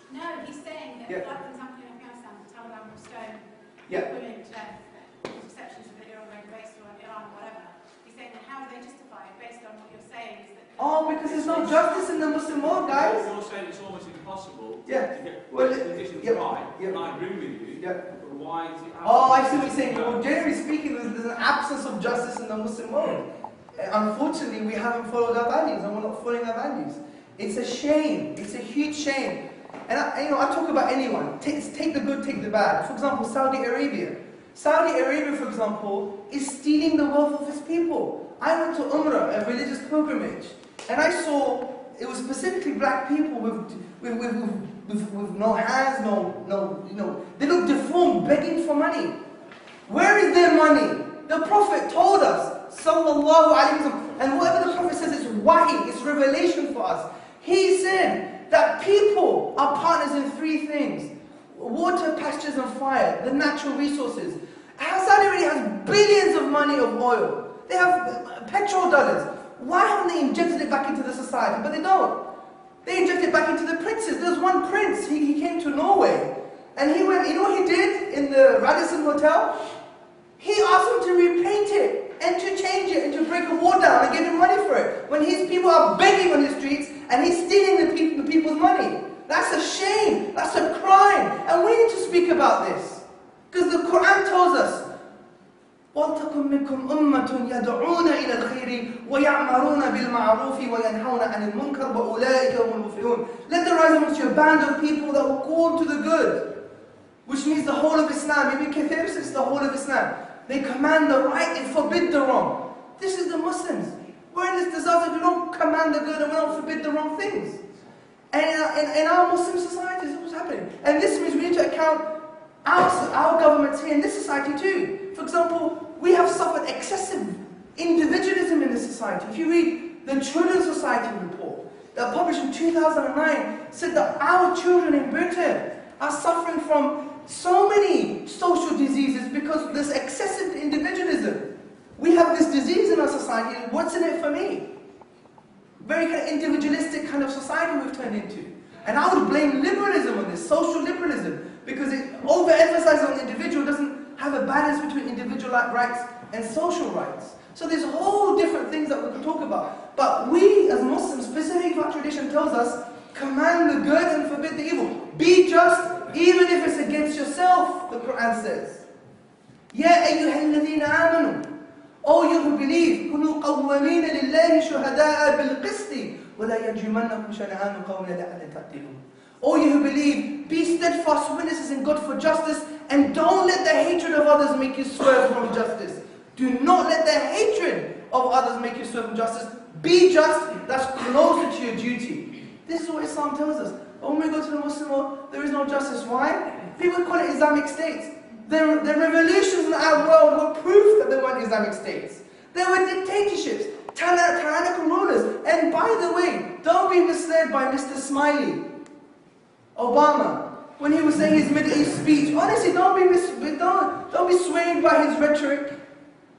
No, he's saying that, like for example in Afghanistan, the Taliban will stone women to death, perceptions of the Iran based on Iran, whatever. He's saying that how do they justify it based on what you're saying is that... Oh, because there's no justice in the Muslim world, guys. You're saying it's almost impossible to Yeah. get Well, the conditions right, and I agree with you. Yeah. But why is it... Oh, I see what you're saying. Well, generally speaking, there's an absence of justice in the Muslim world. Unfortunately, we haven't followed our values, and we're not following our values. It's a shame. It's a huge shame. And I talk about anyone. Take the good, take the bad. For example, Saudi Arabia. Saudi Arabia, for example, is stealing the wealth of its people. I went to Umrah, a religious pilgrimage, and I saw it was specifically black people with no hands, they look deformed, begging for money. Where is their money? The Prophet told us, sallallahu alaihi wasallam, and whatever the Prophet says is wahi, it's revelation for us. He said that people are partners in 3 things: water, pastures, and fire, the natural resources. Saudi Arabia has billions of money of oil. They have petrol dollars. Why haven't they injected it back into the society? But they don't. They inject it back into the princes. There's one prince, he came to Norway. And he went, you know what he did in the Radisson Hotel? He asked him to repaint it and to change it and to break a wall down and give him money for it. When his people are begging on the streets and he's stealing the people's money. That's a shame. That's a crime. And we need to speak about this. Because the Quran tells us, وَلْتَكُمْ مِنْكُمْ أُمَّةٌ يَدْعُونَ إِلَى الْخَيْرِ وَيَعْمَرُونَ بِالْمَعْرُوفِ وَيَنْهَوْنَ عَنِ الْمُنْكَرِ وَأُولَٰئِكَ هُمُ الْمُفْلِحُونَ. Let there rise amongst you a band of people that will call to the good, which means the whole of Islam. Ibn Kathir says the whole of Islam. They command the right, they forbid the wrong. This is the Muslims. We're in this disaster, we don't command the good and we don't forbid the wrong things. And in our Muslim society, this is what's happening. And this means we need to account our governments here in this society too. For example, we have suffered excessive individualism in this society. If you read the Children's Society report that published in 2009, said that our children in Britain are suffering from so many social diseases because of this excessive individualism. We have this disease in our society, what's in it for me? Very kind of individualistic kind of society we've turned into. And I would blame liberalism on this, social liberalism, because it overemphasizes on the individual, doesn't have a balance between individual rights and social rights. So there's whole different things that we can talk about. But we as Muslims, specifically our tradition tells us, command the good and forbid the evil. Be just, even if it's against yourself, the Quran says. Ya ayyuhal ladhina amanu. Oh, you who believe, كُنُوا قَوَّمِينَ لِلَّهِ شُهَدَاءَ بِالْقِسْطِ وَلَا يَجْرِمَنَّكُمْ شَنَآنُ قَوْمٍ عَلَىٰ أَلَّا تَعْدِلُوا. Oh, you who believe, be steadfast witnesses in God for justice, and don't let the hatred of others make you swerve from justice. Do not let the hatred of others make you swerve from justice. Be just, that's closer to your duty. This is what Islam tells us. But when we go to the Muslim world, there is no justice. Why? People call it Islamic states. The revolutions in our world were proof that there weren't Islamic states. There were dictatorships, tyrannical rulers. And by the way, don't be misled by Mr. Smiley, Obama, when he was saying his Middle East speech. Honestly, don't be swayed by his rhetoric.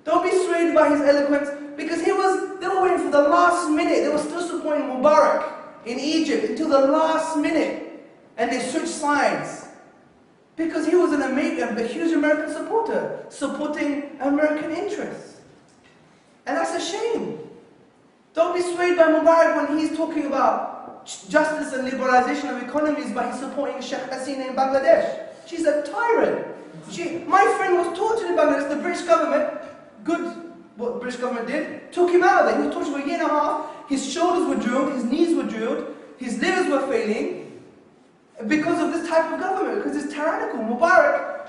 Don't be swayed by his eloquence, because they were waiting for the last minute. They were still supporting Mubarak in Egypt until the last minute, and they switched sides. Because he was a huge American supporter, supporting American interests. And that's a shame. Don't be swayed by Mubarak when he's talking about justice and liberalization of economies by supporting Sheikh Hasina in Bangladesh. She's a tyrant. My friend was tortured in Bangladesh. The British government, what the British government did, took him out of there. He was tortured for a year and a half. His shoulders were drilled, his knees were drilled, his livers were failing, because of this type of government, because it's tyrannical. Mubarak,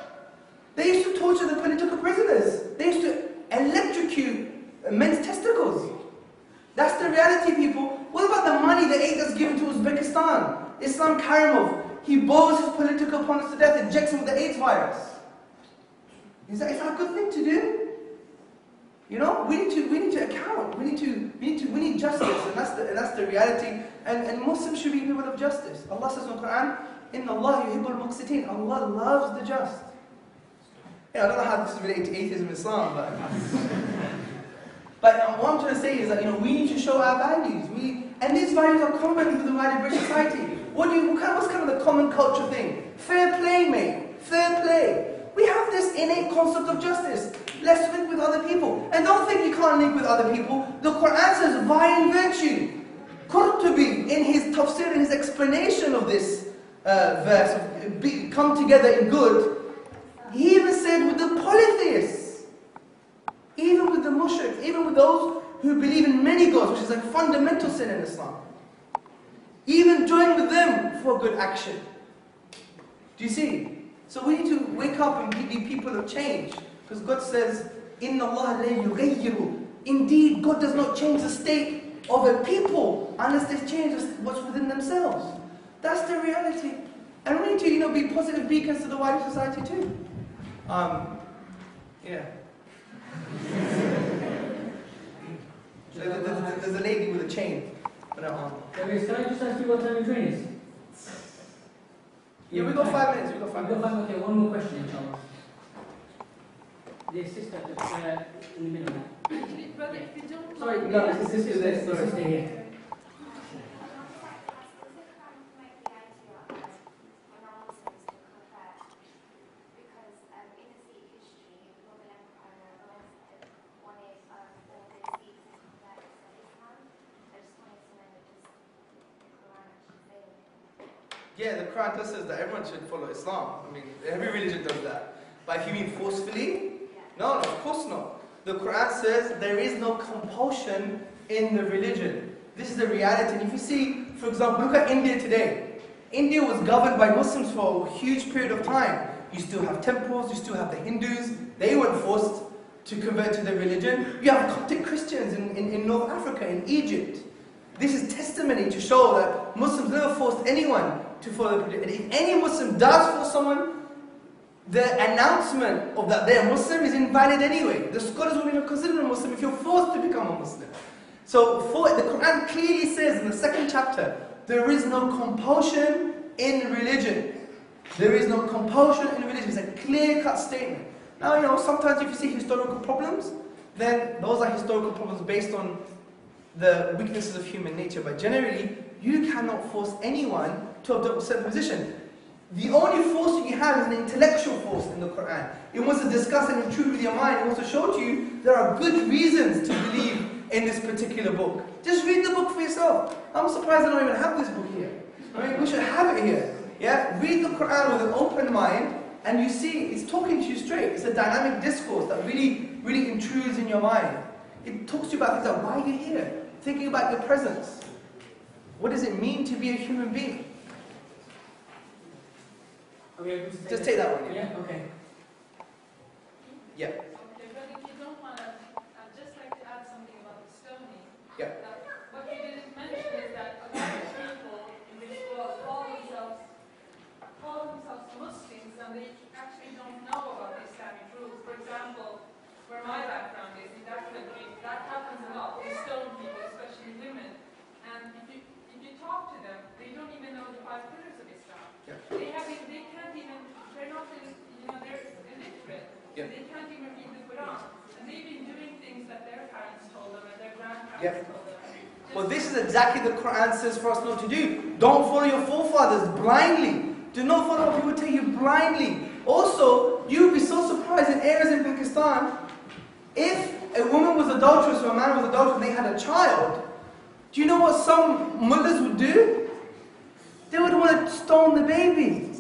they used to torture the political prisoners. They used to electrocute men's testicles. That's the reality, people. What about the money, the aid that's given to Uzbekistan? Islam Karimov, he bores his political opponents to death, injects them with the AIDS virus. Is that a good thing to do? You know, we need to account. We need justice, and that's the reality. And Muslims should be people of justice. Allah says in the Quran, "Inna Allah yuhibbul muqsitin." Allah loves the just. Yeah, I don't know how this is related to atheism and Islam, but what I'm trying to say is that we need to show our values. And these values are common to the wider British society. What's kind of the common culture thing? Fair play, mate. Fair play. We have this innate concept of justice. Let's link with other people. And don't think you can't link with other people. The Quran says, vie in virtue. Qurtubi, in his tafsir, in his explanation of this verse, come together in good, he even said with the polytheists, even with the mushriks, even with those who believe in many gods, which is a fundamental sin in Islam, even join with them for good action. Do you see? So we need to wake up and be people of change. Because God says, "Inna Allah la yughayyiru." Indeed, God does not change the state of a people unless they change what's within themselves. That's the reality. And we need to, be positive beacons to the wider society too. Yeah. There's a lady with a chain on her arm. Can I just ask you what time your train is? Yeah, we got 5 minutes. Okay, one more question, inshallah. The sister in the middle now. Actually, brother, if you don't... Sorry, no, the sister there. The sister here. Yeah, the Quran does says that everyone should follow Islam. I mean, every religion does that. But if you mean forcefully, no, of course not. The Quran says there is no compulsion in the religion. This is the reality. And if you see, for example, look at India today. India was governed by Muslims for a huge period of time. You still have temples, you still have the Hindus. They weren't forced to convert to their religion. You have Coptic Christians in North Africa, in Egypt. This is testimony to show that Muslims never forced anyone to follow the religion. And if any Muslim does force someone, the announcement of that they're Muslim is invalid anyway. The scholars will even consider a Muslim if you're forced to become a Muslim. So the Quran clearly says in the 2nd chapter, there is no compulsion in religion. There is no compulsion in religion. It's a clear-cut statement. Now, sometimes if you see historical problems, then those are historical problems based on the weaknesses of human nature. But generally, you cannot force anyone to adopt a certain position. The only force you have is an intellectual force in the Quran. It wants to discuss and intrude with your mind. It wants to show to you there are good reasons to believe in this particular book. Just read the book for yourself. I'm surprised I don't even have this book here. I mean, we should have it here. Yeah? Read the Quran with an open mind, and you see it's talking to you straight. It's a dynamic discourse that really intrudes in your mind. It talks to you about things like, why are you here? Thinking about your presence. What does it mean to be a human being? Just take that one. Yeah, okay. Yeah. Okay, but if you don't want to, I'd just like to add something about the stoning. Yeah. What you didn't mention is that a lot of people in this world call themselves Muslims, and they actually don't know about the Islamic rules. For example, where my background is, in that country, that happens a lot. They stone people, especially women. And if you talk to them, they don't even know the 5 pillars of Islam. Yeah. They can't even, they're not, they're illiterate. Yeah. They can't even read the Quran. And they've been doing things that their parents told them and their grandparents Yeah. told them. Well, this is exactly the Quran says for us not to do. Don't follow your forefathers blindly. Do not follow what people tell you blindly. Also, you would be so surprised in areas in Pakistan, if a woman was adulterous or a man was adulterous and they had a child, do you know what some mullahs would do? They would want to stone the baby.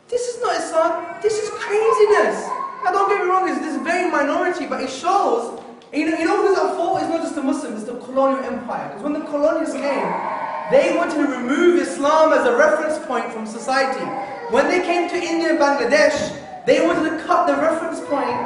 This is not Islam. This is craziness. Now don't get me wrong, this is very minority, but it shows, you know who's at fault? It's not just the Muslims, it's the colonial empire. Because when the colonialists came, they wanted to remove Islam as a reference point from society. When they came to India and Bangladesh, they wanted to cut the reference point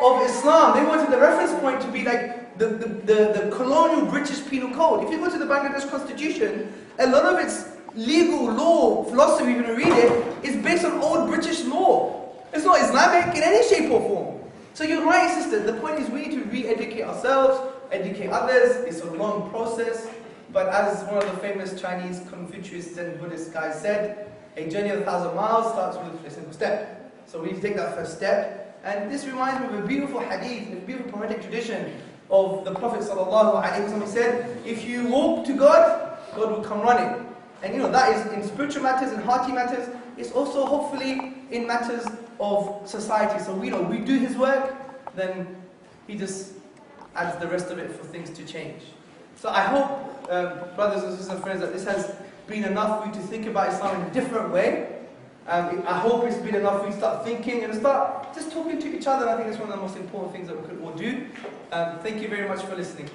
of Islam. They wanted the reference point to be like the colonial British penal code. If you go to the Bangladesh constitution, a lot of its legal law, philosophy, if you read it, is based on old British law. It's not Islamic in any shape or form. So you're right, sister. The point is we need to re-educate ourselves, educate others. It's a long process. But as one of the famous Chinese Confucius and Buddhist guys said, a journey of 1,000 miles starts with a simple step. So we need to take that first step. And this reminds me of a beautiful hadith, a beautiful prophetic tradition of the Prophet ﷺ. He said, if you walk to God, God will come running. And you know, that is in spiritual matters, in hearty matters. It's also hopefully in matters of society. So we know we do His work, then He just adds the rest of it for things to change. So I hope, brothers and sisters and friends, that this has been enough for you to think about Islam in a different way. I hope it's been enough for you to start thinking and start just talking to each other. I think it's one of the most important things that we could all do. Thank you very much for listening.